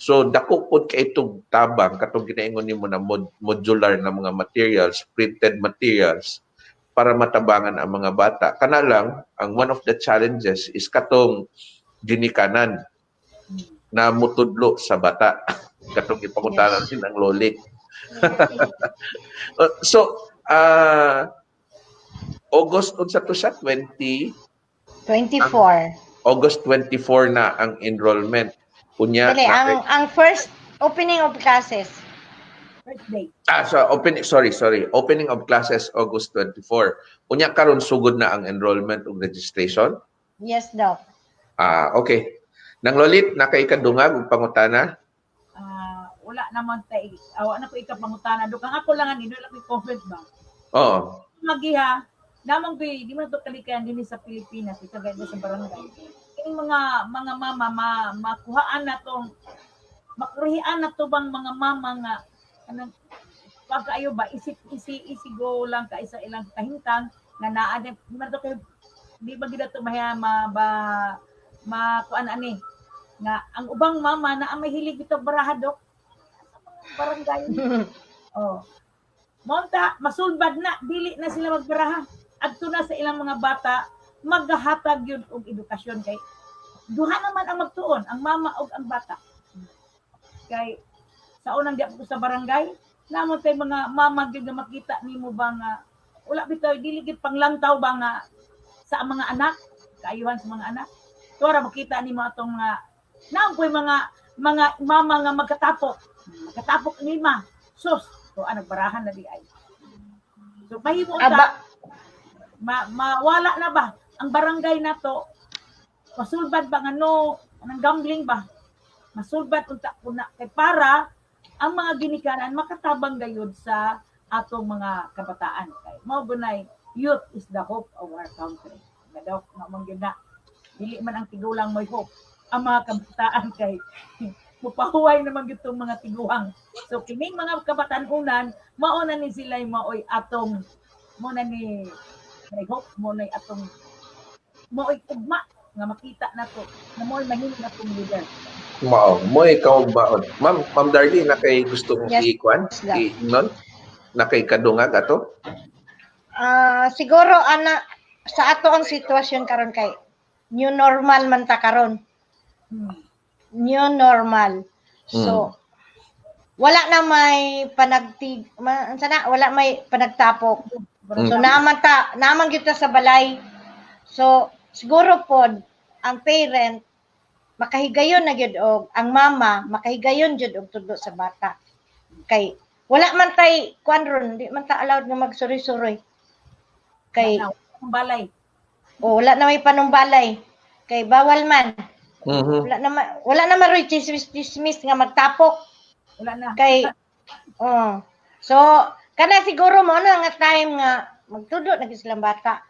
So dako pod kay itong tabang katong ginaingon nimo na modular na mga materials, printed materials para matabangan ang mga bata. Kana lang ang one of the challenges is katong ginikanan na mutudlo sa bata. Katong ipangutanan din ang lolit. So August unsa to siya 24. August 24 na ang enrollment. Kunya ang first opening of classes. First day. So opening of classes August 24. Kunya karon sugod na ang enrollment ug registration? Yes, Doc. Okay. Nang lolit na kay kadungag ug pangutana. Wala naman tay awa na ko ikapangutana dukang ako lang ani dula ko comment ba Oo. magiha namang di man to kalikayan din sa Pilipinas ikagay sa barangay kining mga mama makuhaan na tong makurihan na to bang mga mama nga kanang pagkaayo ba isi go lang ka isa ilang kahintang nga naa di man to kay di ba gid to kuan ani nga ang ubang mama na may hilig bitaw barahadok barangay. Monta masulbad na dili na sila magbaraha. Adto na sa ilang mga bata maghahatag yun og edukasyon kay duha naman ang magtuon, ang mama ug ang bata. Kay sa unang di ako sa barangay, namon tay mga mama gyud nga makita nimo ba nga wala bitaw dili gid panglantaw ba nga sa mga anak, kaayuhan sa mga anak. Tora makita nimo atong mga naampoy mga mama nga magkatapok lima. Sus, so nagbarahan na di ay. So mahimo ta mawala na ba ang barangay na to? Masulbad ba ngano nang gambling ba? Masulbad unta kuna kay para ang mga ginikanan makatabang gayud sa atong mga kabataan. Kay mao gunay youth is the hope of our country. Nadaw namang gyud na. Dili man ang tigulang mo'y hope. Ang mga kabataan kay mupahuway naman gitong mga tiguang. So kining mga kabataan-unan, mao na ni sila maoy atong mo na ni hope mo na atong mo'y tugma nga makita nato na mo'y mahimo na tong leader. Mo ikaw baon. Ma'am Darlie na kay gustong i-kuan? I-non? Na kay kadungag ato? Siguro ana sa ato ang sitwasyon karon kay new normal man ta karon. New normal. So, wala na may wala may panagtapok. So, naman gyud ta sa balay. So, siguro pod ang parent makahigayon na gyud og ang mama makahigayon gyud og tudlo sa bata. Kay wala man tay kuan ron, di man ta allowed nga magsuri-suroy. Kay balay. Wala na may panumbalay. Kay bawal man. Wala na maroy chismis nga magtapok. Wala na. Kay so kana siguro mo na nga time nga magtudo na silang bata.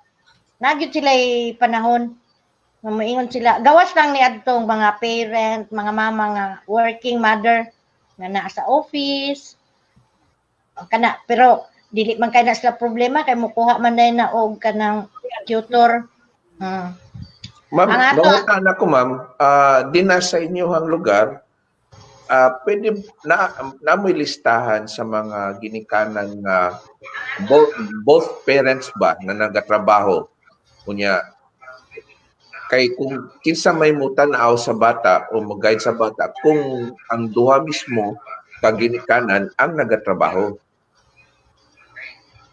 Nagyud sila panahon nga moingon sila. Gawas lang ni adtong mga parent, mga mama nga working mother nga naa sa office. Kana pero dili man kay na sila problema kay mukuha man na og kanang tutor. Ma'am, nangutan ako ma'am, di na sa inyong lugar, pwede namoy listahan sa mga ginikanan nga both parents ba na nagatrabaho. Kunya, kay kung kinsa may mutanaw sa bata o mag-guide sa bata, kung ang duha mismo kaginikanan ang nagatrabaho.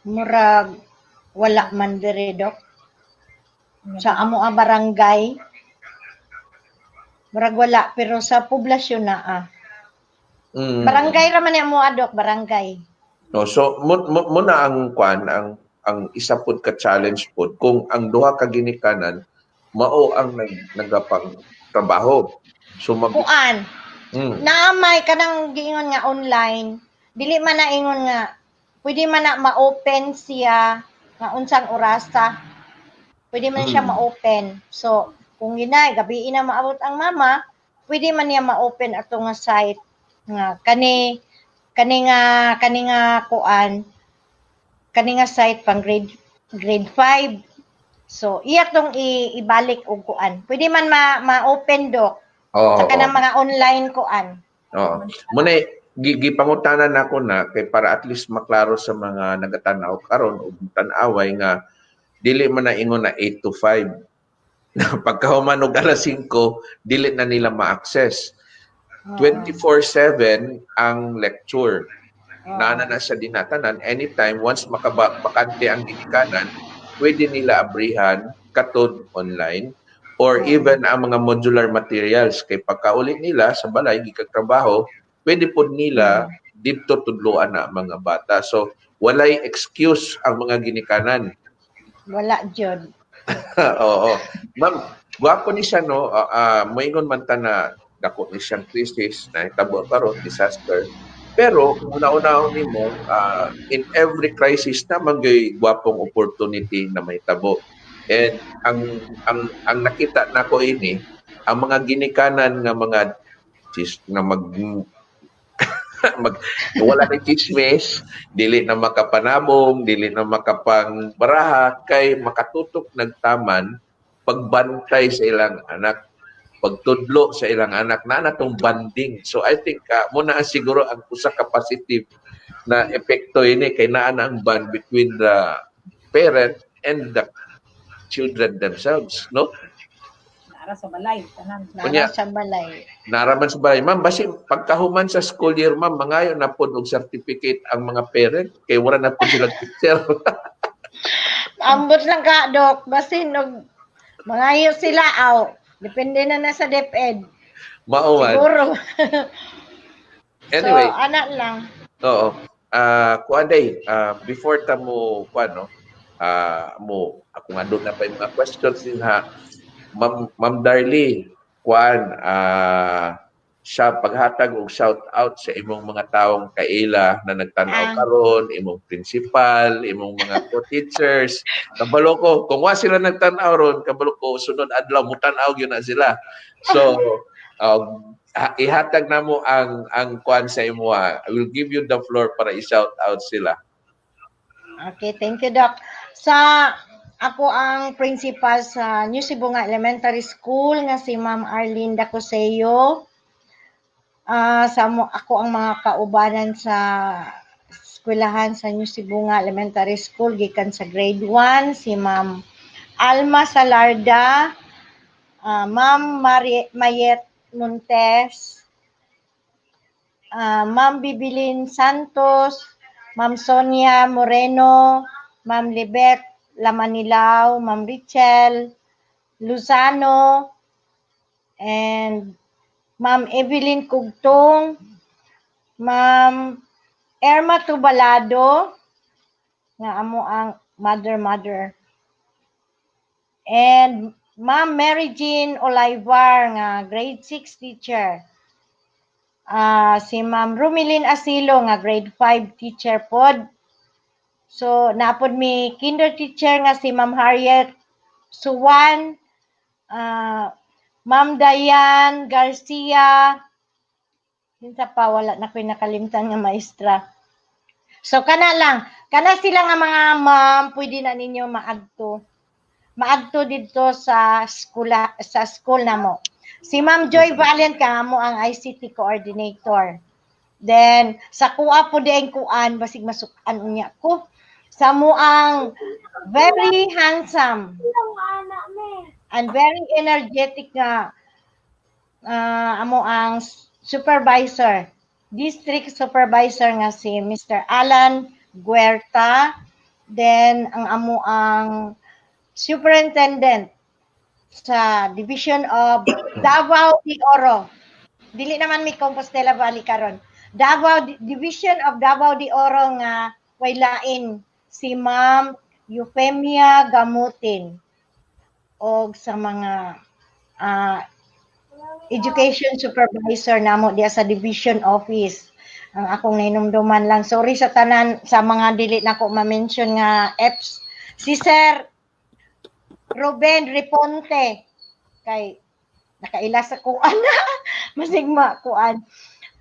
Murag wala man diri dok. Sa amo ang barangay murag wala pero sa poblasyon na barangay ra man ni amo adok barangay. No, so muna ang kwan ang isa pud ka challenge pud kung ang duha ka ginikanan mao ang nagapang trabaho. So kuan naamay kanang giingon nga online dili man na ingon nga pwede man na ma-open siya nga unsang orasa. Pwede man siya ma-open. So, kung ginay, gabi na maabot ang mama, pwede man niya ma-open ato nga site nga kani nga site pang grade 5. So, iya tong ibalik og kuan. Pwede man ma-open dok. Sa kanang mga online kuan. Muna gipangutanan nako na kay para at least maklaro sa mga nagatanaw karon ug tan-away nga dili man na ingon na 8 to 5. Na pagkahuman og alas 5, dili na nila ma-access. 24/7 ang lecture. Nana na siya dinatanan anytime once makabakante ang ginikanan, pwede nila abrihan katod online or even ang mga modular materials kay pagkaulit nila sa balay gikag trabaho, pwede pod nila dito tudloan na mga bata. So walay excuse ang mga ginikanan. Wala jud. Oo. Ma'am, Gwapo ni siya, no? Moingon man ta na dako ni siyang krisis na hitabo karon disaster. Pero kung una-una nimo, in every crisis naman gay gwapong opportunity na mahitabo. And ang nakita nako ini, ang mga ginikanan nga mga na mag wala na chismis, dili na makapanabong, dili na makapangbaraha kay makatutok nagtaman pagbantay sa ilang anak, pagtudlo sa ilang anak na natong banding. So I think muna siguro ang usa ka positive na epekto ini kay naa na ang bond between the parent and the children themselves, no? Nara sa balay, tanan. Kunya, Nara sa balay. naraman sa balay. Ma'am, basi pagkahuman sa school year, ma'am, mangayo na po og certificate ang mga parent kay wala na po silang teacher. Ambot lang ka, Dok. Basin, mangayo sila, aw. Depende na sa DepEd. Mauman. Siguro. Anyway, So, anak lang. oo. Kuanday, before ta mo, kuano, ako nga doon na pa yung mga questions din ha. Ma'am Darlie, kuan, siya paghatag og shout out sa imong mga taong kaila na nagtanaw karon, imong principal, imong mga co-teachers. Kabalo ko, kung wa sila nagtanaw ron, kabalo ko sunod adlaw mo tanaw gyud na sila. So, ihatag namo ang kuan sa imo. I will give you the floor para i-shout out sila. Okay, thank you, Doc. Ako ang principal sa New Sibunga Elementary School nga si Ma'am Arlene Dacoseo. Ako ang mga kaubanan sa eskwelahan sa New Sibunga Elementary School gikan sa grade 1 si Ma'am Alma Salarda, Ma'am Mayet Montes, Ma'am Bibilin Santos, Ma'am Sonia Moreno, Ma'am Libet Lamanilaw, Ma'am Richel Luzano, and Ma'am Evelyn Kugtong, Ma'am Erma Tubalado, nga amo ang mother, and Ma'am Mary Jean Olivar, nga grade 6 teacher. Si Ma'am Rumilin Asilo, nga grade 5 teacher pod. So, napod mi kinder teacher nga si Ma'am Harriet Suwan, Ma'am Dayan Garcia, hinsa pa wala na ko'y nakalimtan nga maestra. So, kana sila nga mga ma'am, pwede na ninyo maadto dito sa school na mo. Si Ma'am Joy Valiant ka mo ang ICT coordinator. Then, sa kuha po din kuan, basig masukan niya ko. Sa mo ang very handsome and very energetic nga amo ang supervisor, district supervisor nga si Mr. Alan Guerta. Then, ang amo ang superintendent sa Division of Davao de Oro. Dili naman mi Compostela Valley karon. Division of Davao de Oro nga way lain si Ma'am Euphemia Gamutin o sa mga education supervisor namo diya sa division office. Ang akong nainumduman lang. Sorry sa tanan sa mga dili nako ma-mention nga EPS. Si Sir Ruben Riponte kay nakaila sa kuan na masigma kuan.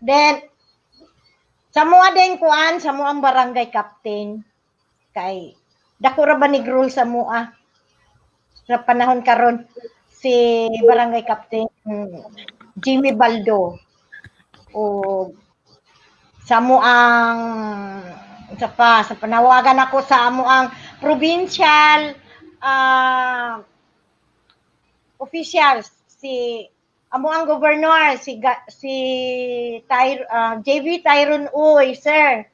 Then sa mga din kuan sa mga barangay captain kay dako ra ba ni rule sa mua sa panahon karon si barangay captain Jimmy Baldo o sa muang sa panawagan ako sa amuang provincial officials si amuang gobernador si JV Tyron Uy, sir.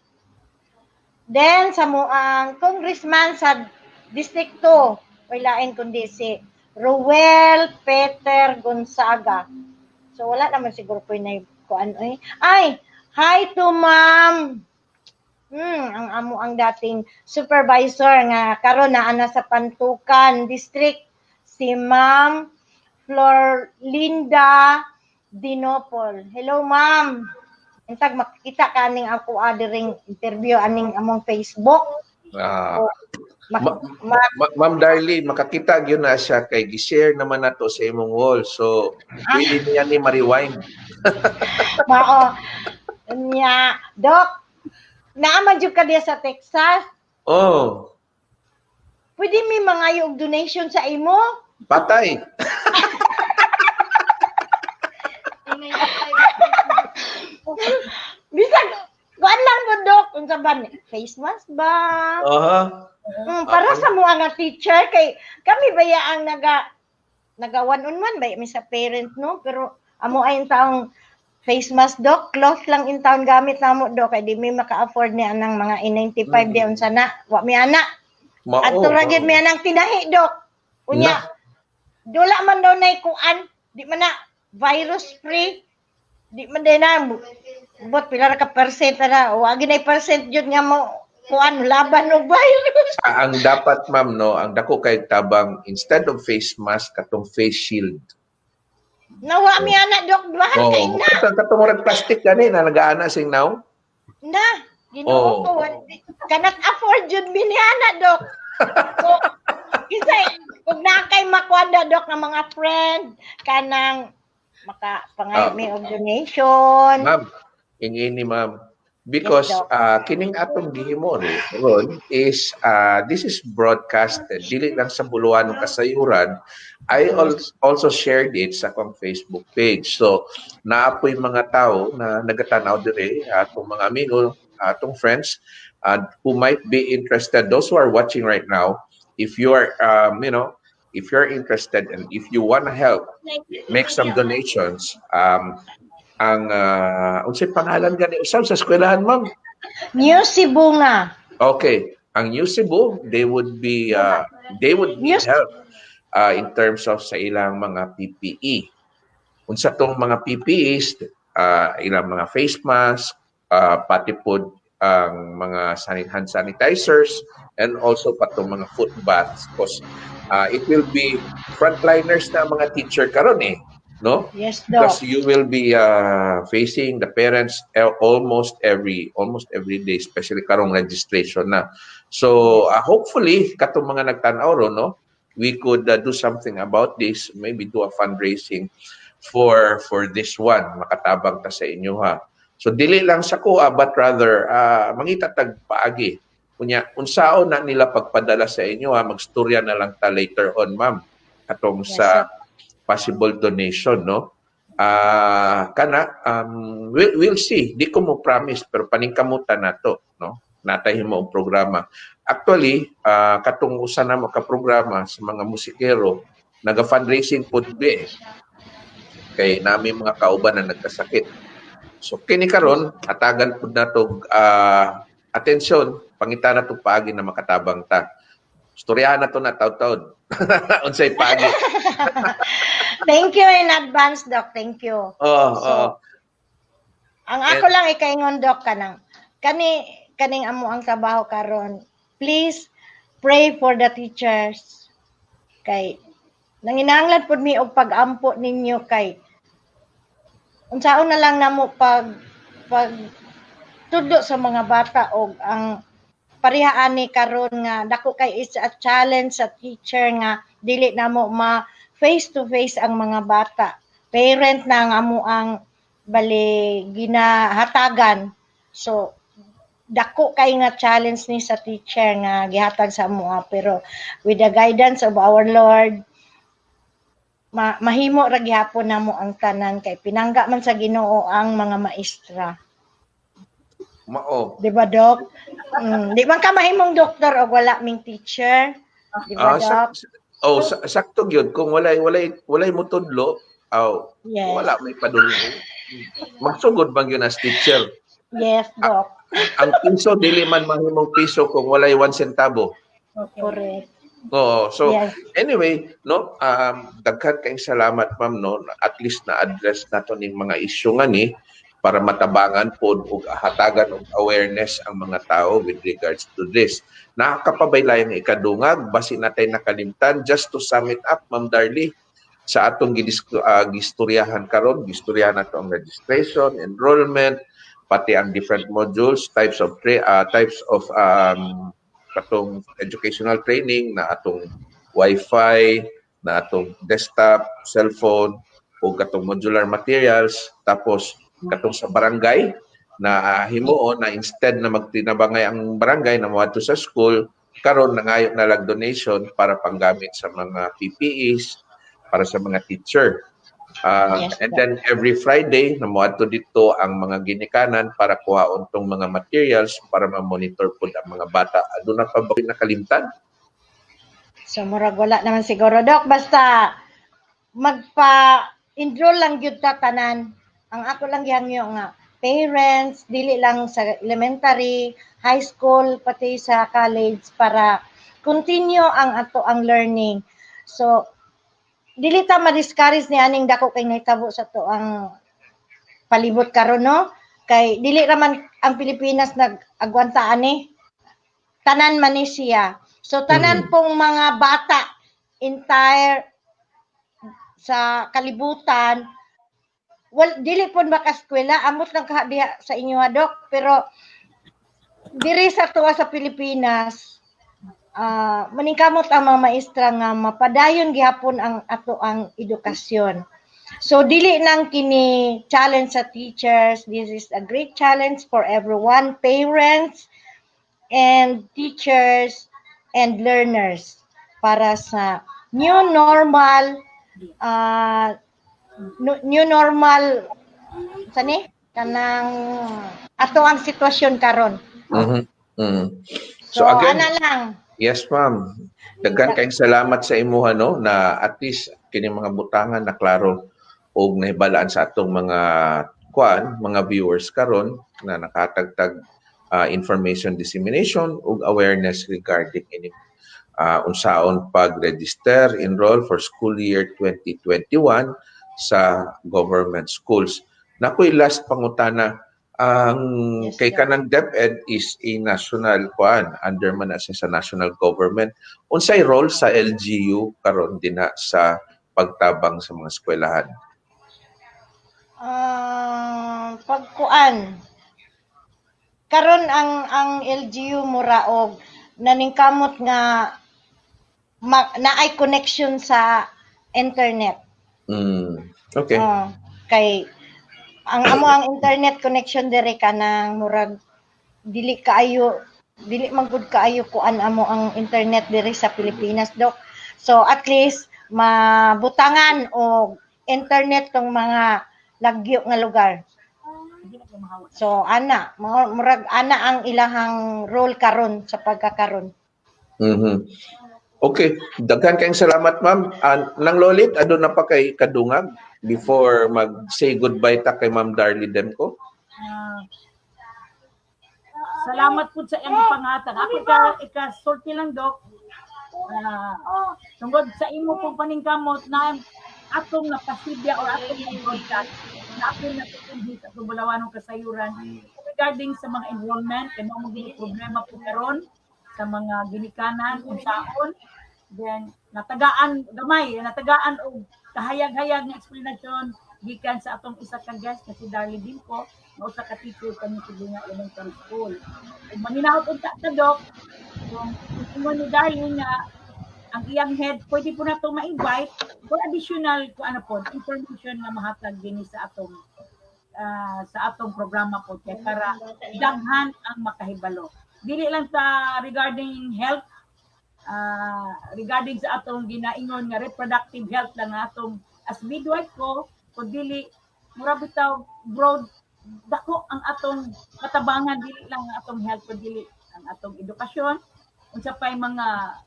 Then sa muang congressman sa District 2, walain kundi si Ruel Peter Gonzaga. So wala naman siguro po na kuan ay hi to ma'am. Ang amo ang dating supervisor nga karon naa na sa Pantukan District si Ma'am Florlinda Dinopol. Hello, ma'am. Intag makikita ka aning ako adiring interview aning among Facebook. Ah, Mak- Ma'am Darlene, makakita gyud na siya kay gi-share naman nato sa imong wall. So, pwede niya ni ma-rewind. mao nya, Dok, naaman jud ka diya sa Texas. Oh, Pwede mi mangayo og donation sa imo? patay. Bisag kuan lang mo, Dok, unsa ba ni face mask ba? Para sa mga nga teacher kay kami baya ang naga one on one ba mi sa parent no, pero amo ay taong face mask, Dok, cloth lang in town gamit namo, Dok, kay di mi maka-afford ni anang mga N95 di unsa na, wa mi ana. Adto ra gyud mi anang tinahi, Dok. Unya, dula man daw nay kuan, di man na virus free. Di man din na bot pila ra ka percent ra, wa ginay percent jud nga mo kuan laban og virus. Ang dapat, ma'am, no, ang dako kay tabang instead of face mask katong face shield. Nawa mi ana, Dok, duhan kay na. Katong murag plastic gani na nagaana sing now. Na, Ginoo ko, kanat afford jud mi ni ana, Dok. So, kisay kung nakay makwada, Dok, ng mga friend kanang makapangay mi og donation. Ma'am, ingini, ma'am. Because kining atong gihimo ron is this is broadcasted dili lang sa buluan ng kasayuran. I also shared it sa akong Facebook page. So naapoy mga tao na nagatanaw dire, atong mga amigo, atong friends who might be interested, those who are watching right now. If you are if you're interested and if you want to help make some donations, ang unsay pangalan gani usab sa eskwelahan, ma'am? New Cebu nga. Okay, ang New Cebu, they would need help in terms of sa ilang mga PPE. Unsa tong mga PPEs, ilang mga face mask, pati pod ang mga hand sanitizers, and also patong mga foot baths, because it will be frontliners na mga teacher karon no? Yes, Doc. Because you will be facing the parents almost every day, especially karong registration na. So hopefully katong mga nagtan-aw ron, no, we could do something about this, maybe do a fundraising for this one, makatabang ta sa inyo, ha. So dili lang sa kuha, but rather mangita tag paagi kunya unsaon na nila pagpadala sa inyo, ha. Magstorya na lang ta later on, ma'am, atong sa possible donation, no? We'll see. Di ko mo promise, pero paningkamutan nato, no? Natay mo ang programa. Actually, katong usa na makaprograma sa mga musikero, naga-fundraising pud be. Kay nami mga kauban na nagkasakit. So kini karon hatagan pud nato atensyon, pangita nato paagi na makatabang ta. Storyahan na to na taud-taud. Unsay paagi. Thank you in advance, Doc. Thank you. Ang ako lang ikaingon, Doc, kaning amo ang trabaho karon. Please pray for the teachers. Kay nanginahanglan pud mi og pag-ampo ninyo kay unsaon na lang namo pag tudlo sa mga bata og ang parihaan ni karon nga dako kay is a challenge sa teacher nga dili namo ma face to face ang mga bata. Parent na nga mo ang bali ginahatagan. So dako kay nga challenge ni sa teacher nga gihatag sa amoa, pero with the guidance of our Lord mahimo ra gihapon namo ang tanan kay pinangga man sa Ginoo ang mga maestra. Mao. Di ba, Doc? Di man ka mahimong doktor o wala ming teacher. Di ba, Doc? Sakto gyud kung walay mo tudlo, yes. Wala may padulong. Magsugod bang yun as teacher? Yes, Doc. Ang piso dili man mahimong piso kung walay 1 centavo. Okay. Correct. So yes. Anyway, no, daghan kayong salamat, ma'am, no, at least na address nato ning mga isyu nga ni para matabangan po ug hatagan og awareness ang mga tao with regards to this. Nakakapabaylayan nga ikadungag, basin natay nakalimtan, just to sum it up, Ma'am Darlie, sa atong gistoryahan karon, gistoryahan nato ang registration, enrollment, pati ang different modules, types of katong educational training na atong Wi-Fi, na atong desktop, cellphone, o katong modular materials, tapos katong sa barangay na himuon na instead na magtinabangay ang barangay na moadto sa school, karon nangayo na lang donation para panggamit sa mga PPEs, para sa mga teacher. Yes, And then every Friday, namuadto dito ang mga ginikanan para kuhaon tong mga materials para ma-monitor po ang mga bata. Doon na pa ba nakalimtan? So murag wala naman siguro Dok, basta magpa-enroll lang gyud ta tanan. Ang ako lang gihangyo nga parents dili lang sa elementary, high school pati sa college para continue ang learning. So dili ta ma-discourage ni aning dako kay nahitabo sa to ang palibot karon no, kay dili raman ang Pilipinas nag-agwanta ani, tanan man ni siya. So tanan pong mga bata entire sa kalibutan dili pud maka-eskwela, amot lang kaha diha sa inyo ha Dok, pero diri sa tuwa sa Pilipinas maningkamot ang mga maestra nga mapadayon gihapon ang ato ang edukasyon. So dili nang kini challenge sa teachers, this is a great challenge for everyone, parents and teachers and learners para sa new normal sani kanang ato ang sitwasyon karon. So again, ana lang. yes ma'am, daghan kayong salamat sa imuha no, na at least kini mga butangan na klaro og nahibalaan sa atong mga viewers karon na nakatagtag information dissemination ug awareness regarding ini unsaon pag-register, enroll for school year 2021 sa government schools. Nakoy last pangutana, ang Yes, kay sir. kanang DepEd is a national under man na siya sa national government. Unsay role sa LGU karon dinha sa pagtabang sa mga eskwelahan? Pagkuan karon ang LGU muraog naningkamot nga naay connection sa internet. Okay. Kay ang internet connection dire kanang murag dili man gud kaayo kuan amo ang internet dire sa Pilipinas Dok. So at least mabutangan og internet tong mga lagyo nga lugar. So murag ana ang ilahang role karon sa pagkakaron. Okay, daghan kayong salamat ma'am. Nang lolit adto na pa kay kadungag before mag-say goodbye ta kay Ma'am Darly Demko. Salamat po sa iyong pangatag. Ako ika-sorti lang Dok. Tungod sa imo pong paningkamot na atong napasidya or atong broadcast na atong natutundi sa Bulawan ng Kasayuran regarding sa mga enrollment, kaya mo magiging problema po karon sa mga ginikanan kung saon, then natagaan og kahayag-hayag na explanation gikan sa atong isa ka guest kasi Darly Dimko na usa ka teacher kami sa Bunga Elementary School. Ug manginahod unta ta Dok, kung ingon ni Darly nga ang iyang head pwede po nato ma-invite for additional information nga mahatag dinhi sa atong programa po kay para daghan ang makahibalo. Dili lang ta regarding health, regarding sa atong ginaingon nga reproductive health lang atong as midwife ko, kung dili mura bitaw broad dako ang atong katabangan, dili lang ang atong health kung dili ang atong edukasyon unsa pay mga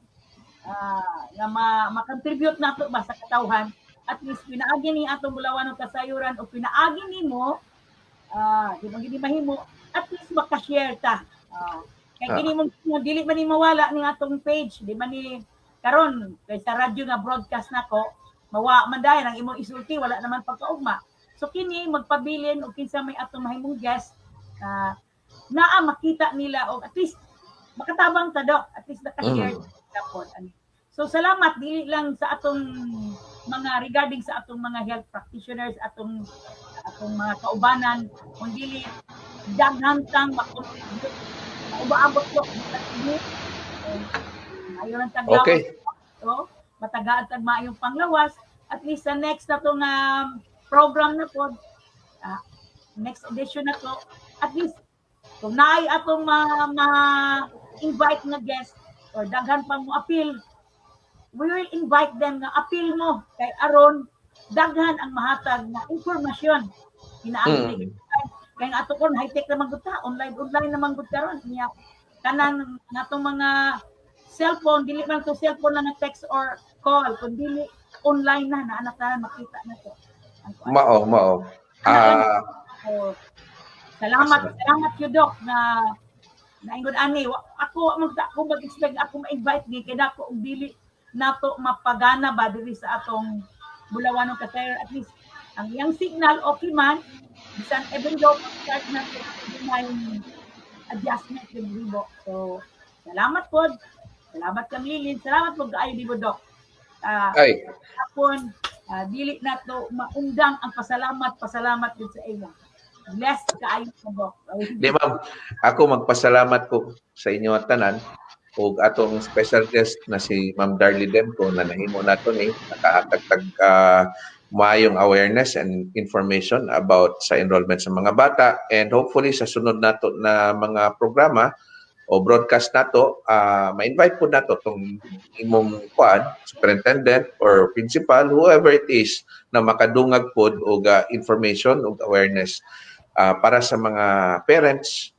nga ma-contribute nato ba sa katawhan, at least pinaagi ni atong Bulawan ng Kasayuran o pinaagi nimo di ba gini mahimo at least maka-share ta. Kay gini mo dili man ni mawala ning atong page, di man ni karon kay sa radyo nga broadcast nako mawa man dayon ang imong isulti wala naman pagkaugma. So kini magpabilin og kinsa may atong mahimong guest naa makita nila og at least makatabang ta Dok, at least naka-share tapos So salamat dili lang sa atong mga regarding sa atong mga health practitioners, atong mga kaubanan, kundi daghan kang makontribute. Ubaabot ko ayaw ng taglawas. Okay. So, matagaan tag maayong panglawas. At least sa next na to nga program na po, next edition na to, at least kung naay atong ma-invite na guest or daghan pang mo appeal, we will invite them na appeal mo kay aron daghan ang mahatag na impormasyon kinaangay kay ato kon high-tech naman gud ta, online naman gud karon niya kanang natong mga cellphone, dili man to cellphone na text or call, kundi online na anak na makita na to. Mao. Salamat you Doc na naingon ani ako mag-expect ako ma-invite ni kay dako og dili nato mapagana ba diri sa atong Bulawanon Kasayran, at least ang iyang signal okay man bisan even though start na to may adjustment yung libo. So salamat kang Lilin, salamat po kaayo Libo Doc. Ay. Hapon dili nato maundang ang pasalamat din sa iyo. Blessed kaayo po Doc. Di ma'am, ako magpasalamat ko sa inyo at tanan ug atong special guest na si Ma'am Darlie Demco na nahimo nato ni nakahatag maayong awareness and information about sa enrollment sa mga bata, and hopefully sa sunod nato na mga programa o broadcast nato, ma-invite po nato tong imong superintendent or principal, whoever it is, na makadungag po og information og awareness para sa mga parents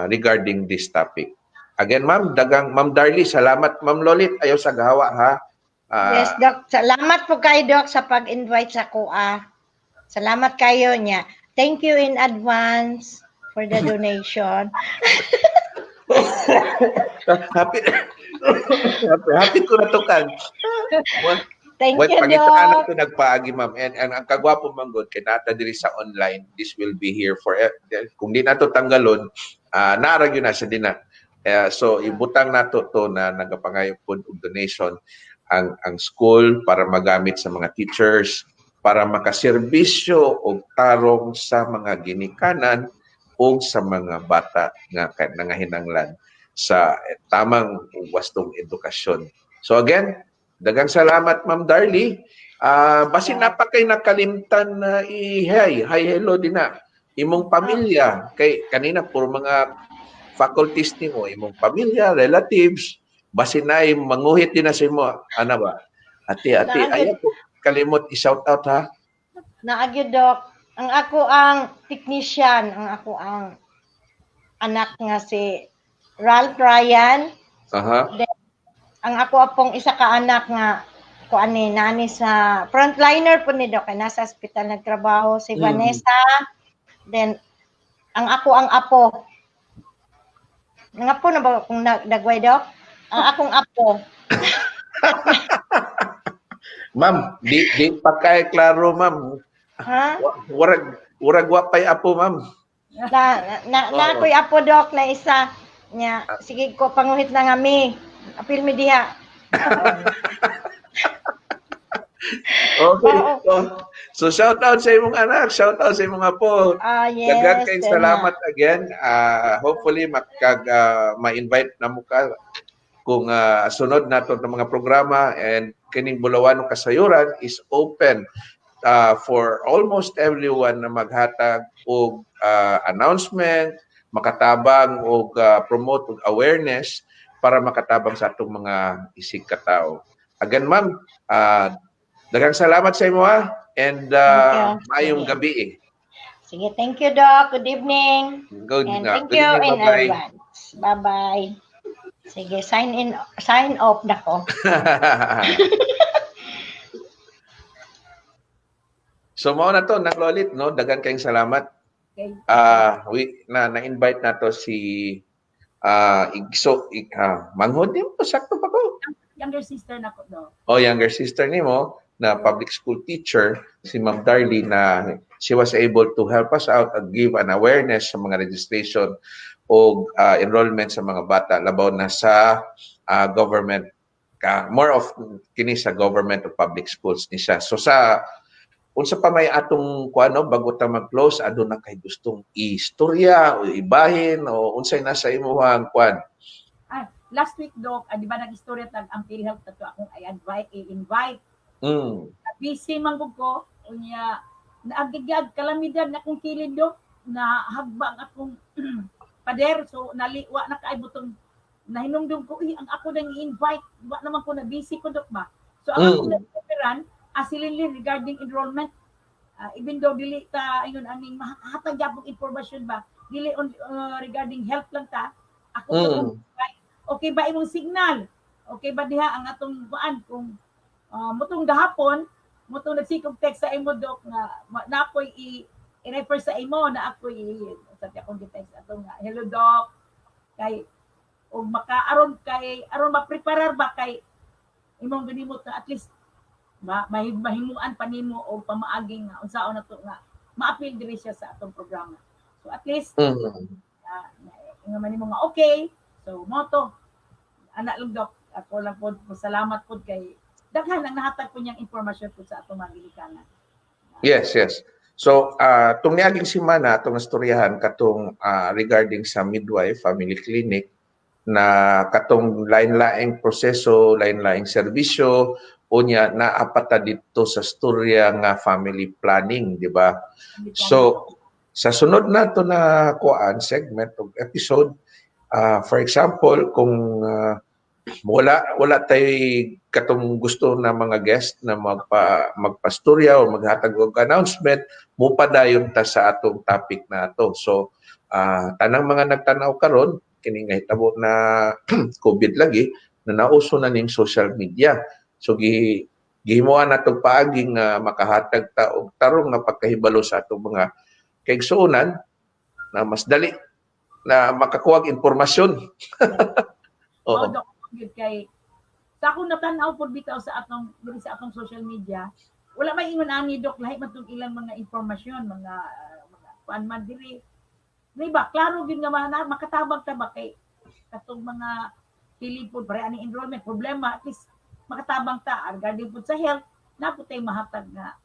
regarding this topic. Again, ma'am, Ma'am Darlie, salamat. Ma'am Lolit, ayaw sa gawa, ha? Yes, Doc. Salamat po kayo, Doc, sa pag-invite sa kuha. Salamat kayo niya. Thank you in advance for the donation. Happy ko na to kan. Thank you, Pagitaanan Doc. ko nagpaagi, ma'am. And ang kagwapo manggod, kinata diri sa online, this will be here for, kung di na to tanggalon, naragyo na siya din na. So, ibutang nato to na nagapangayong po og donation ang school para magamit sa mga teachers, para makaserbisyo og tarong sa mga ginikanan o sa mga bata nga nangahinanglan sa tamang wastong edukasyon. So again, daghang salamat Ma'am Darlie. Basin na pa kay nakalimtan na hi hello din na imong pamilya, kay kanina puro mga faculties nimo, imong pamilya, relatives, basin na manguhit din na sa imo, ana ba? Ate, ayaw po kalimot i-shout out, ha? Naagyo, Doc. Ang ako ang technician, ang ako ang anak nga si Ralph Ryan. Then, ang ako apong isa ka anak nga nani sa frontliner po ni Doc, nasa hospital nagtrabaho si Vanessa. Then, ang ako ang apo. Ang apo na ba kung nagway, Doc? Ang akong apo. Ma'am, di pa kay klaro, ma'am. Ha? Urag wapay apo, ma'am. Na ako'y apo, Doc, na isa. Nya, sige ko, panguhit na ngami. Apil mi diha. Okay. So shout out sa imong anak, shout out sa imong apo. Yes. Daghan kayong salamat again. Hopefully ma-invite na mo ka kung sunod nato ng mga programa, and kining Bulawanon Kasayuran is open for almost everyone na maghatag og announcement, makatabang og promote og awareness para makatabang sa atong mga isig katao. Again, ma'am, daghang salamat sa imo, and maayong gabi. Sige, thank you, Doc. Good evening. And thank you in advance. Bye-bye. Sige, sign off na ko. So mao na to, Lolit, no? Daghang kayong salamat. Okay. Na-invite na to si manghod din po, sakto pa ko. Younger sister na ko, Doc. Younger sister nimo na public school teacher, si Ma'am Darlie, na she was able to help us out and give an awareness sa mga registration o enrollment sa mga bata labaw na sa government more of kini sa government o public schools ni siya. So sa unsa pa may atong kuano bago ta mag-close, aduna kay gustong istorya o ibahin o unsay nasa imong kuan? Last week, Doc, di ba nag-istorya tag ang PhilHealth na to akong i-invite. Busy man ko, unya, naagigag, kalamidad na akong kilid, Doc, na hagbang akong pader, so naliwa na kaibutong nahinumdum ko, ang ako nang i-invite, ba naman ko na busy ko, Doc ba? So, ang ako nag-operan, asilili regarding enrollment, even though dili ta, ayun, aning mahatag yapong informasyon ba, dili on regarding health lang ta, ako okay ba imong signal? Okay ba diha ang atong kuan kung mutong gahapon, mutong nagsikog text sa imo, Doc, na ako'y i-refer sa imo, na ako'y sa akong text atong hello, Doc, kay o makaaron kay aron ma-preparar ba kay imong ganimot na at least mahimuan pa nimo o pamaaging unsaon nato nga ma-appeal diri siya sa atong programa. So at least nga man nimo nga okay. So moto ana lang, Doc, ako lang po salamat po kay daghan ang nahatag po niyang impormasyon po sa atong mga ginikanan. Yes. So tong niaging semana atong istoryahan katong regarding sa midwife family clinic na katong lain-laing proseso, lain-laing serbisyo, unya naapata dito sa storya nga family planning, di ba? So, sa sunod nato na kuan segment o episode, for example, kung wala tayo katong gusto na mga guest na magpastorya o maghatag og announcement, mupadayon ta sa atong topic na to. So, tanang mga nagtanaw karon kini nga hitabo na COVID lagi na nauso na ning social media. So gihimuan natong paaging makahatag ta og tarong nga pagkahibalo sa atong mga kaigsuonan na mas dali na makakuha impormasyon. Doc, kay sa akong natanaw pud bitaw sa atong social media, wala may ingon ani, Doc, lahi man tong ilang mga impormasyon, mga kuan man diri. Diba, klaro din nga makatabang ta ba kay katong mga pili po pare ani enrollment problema, at least makatabang ta regarding po sa health na po tay mahatag nga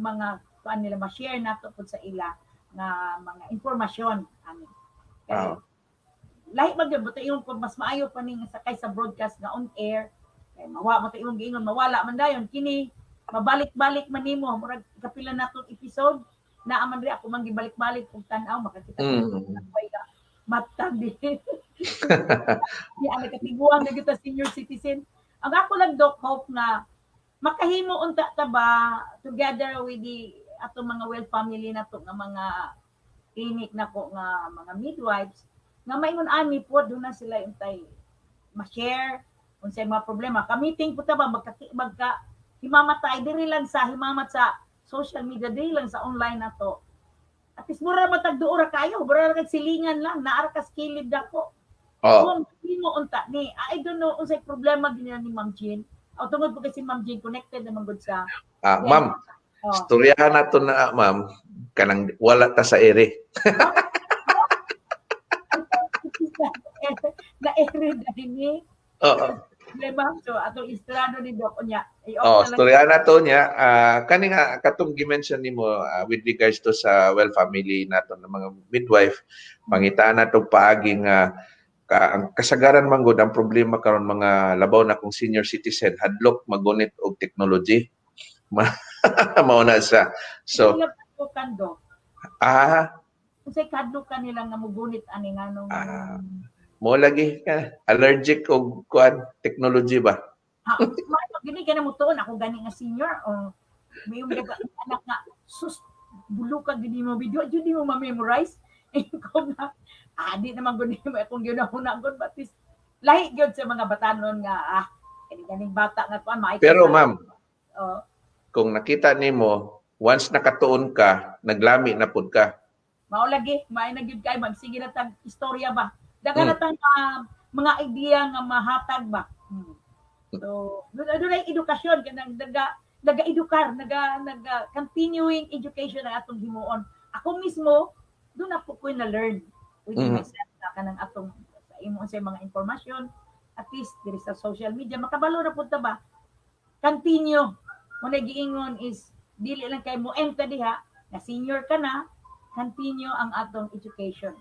mga kuan nila ma-share nato po sa ila nga mga impormasyon ani. Kay lahi man gyud yung mas maayo pa ning sakay sa broadcast nga on air kay mawa mo tay giingon mawala man dayon kini mabalik-balik man nimo murag kapila natong episode na aman ri ako man gibalik-balik kung tan-aw makakita ko matag di ana katiguang na kita senior citizen. Ang ako lang, Doc, hope na makahimo unta ta ba together with the atong mga well family na to nga mga clinic na ko nga mga midwives nga maingon ani po do na sila untay ma-share unsay mga problema. Ka-meeting po ta ba magka himamatay diri lang sa himamat sa social media, dili lang sa online na to. At least mura matagduora kayo, mura kag silingan lang, naara ka skilled dako. Kung mo unta ni, I don't know unsay problema din ni Ma'am Jean. O tungod po kasi Ma'am Jean connected naman gud sa. Ma'am, storyahan nato na, Ma'am, kanang wala ta sa ere. Na ere dahil ni. Problema, so atong istrado ni Doc unya. Storya na to niya. Kani nga katong gi-mention nimo with regards to sa well family nato ng mga midwife, pangitaan nato paaging ang kasagaran man gud ang problema karon mga labaw na kung senior citizen hadlok magunit og technology. Mao na sa. So unsay kadlukan nila nga mogunit ani nganong mo lagi allergic og kuan technology ba? Gini ka na mo tuon ako gani nga senior o may anak nga sus bulukan gini mo video di mo ma-memorize ko na di naman guni mo akong ginahuna gud batis lahi gyud sa mga batanon nga ganing bata nga kuan maay. Pero ma'am, kung nakita nimo once nakatuon ka naglami na pud ka. Mao lagi may nagyud kay mag sige na tag istorya ba dagan na tang mga idea nga mahatag ba. So, doon ay edukasyon, naga-edukar, continuing education ang atong himuon. Ako mismo, doon na po ko na-learn with myself na kanang atong sa imo sa mga informasyon at least diri sa social media makabalo na pud ta ba. Continue. Muna giingon is dili lang kay mo enta diha na senior ka na, continue ang atong education.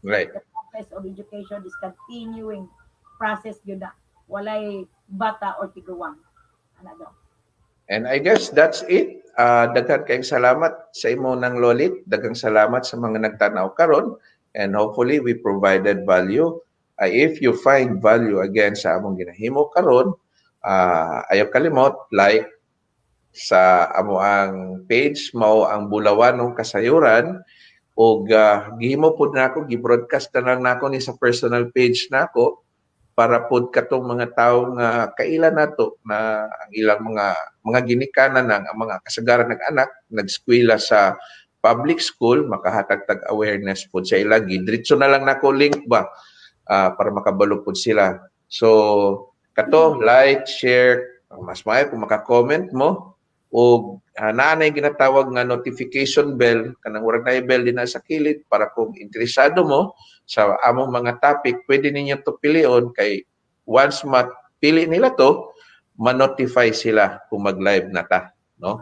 Right. The process of education is continuing process gyud na. Walay bata or tiguwang. Ano daw? And I guess that's it. Daghan kayong salamat sa imo ng Lolit. Daghang salamat sa mga nagtanaw karon. And hopefully we provided value. If you find value again sa among ginahimo karon, ayaw kalimot, like sa amo ang page mao ang Bulawanong Kasayuran, o gihimo pud nako, gi-broadcast na lang nako ni sa personal page nako para pod katong mga tawo nga kaila nato na ang ilang mga ginikanan ng mga kasagaran ng anak nagskwela sa public school, makahatag tag awareness pod sa ila. Diretso na lang nako link ba para makabalo pod sila. So kato, like, share, mas maayo kung maka-comment mo, o naanay ginatawag nga notification bell, kanang urag na bell din na sa kilid para kung interesado mo sa among mga topic, pwede ninyo to pilion kay once mapili nila to, ma-notify sila kung mag-live na ta, no?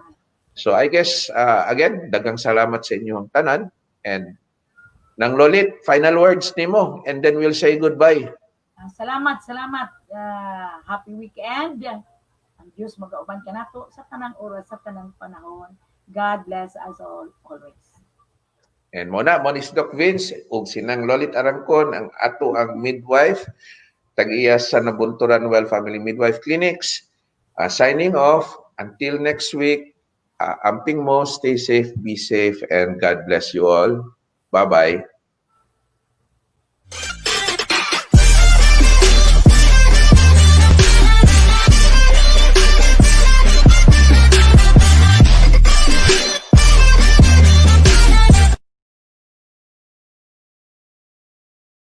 So I guess again, daghang salamat sa inyong tanan, and nang Lolit, final words nimo and then we'll say goodbye. Salamat. Happy weekend. Ang Diyos magauban ka nato sa tanang oras, sa tanang panahon. God bless us all always. And mo ni si Doc Vince ug sinang Lolit Arangkon, ang ato ang midwife tag-iya sa Nabunturan Well Family Midwife Clinics. Signing off until next week. Amping mo, stay safe, be safe, and God bless you all. Bye-bye.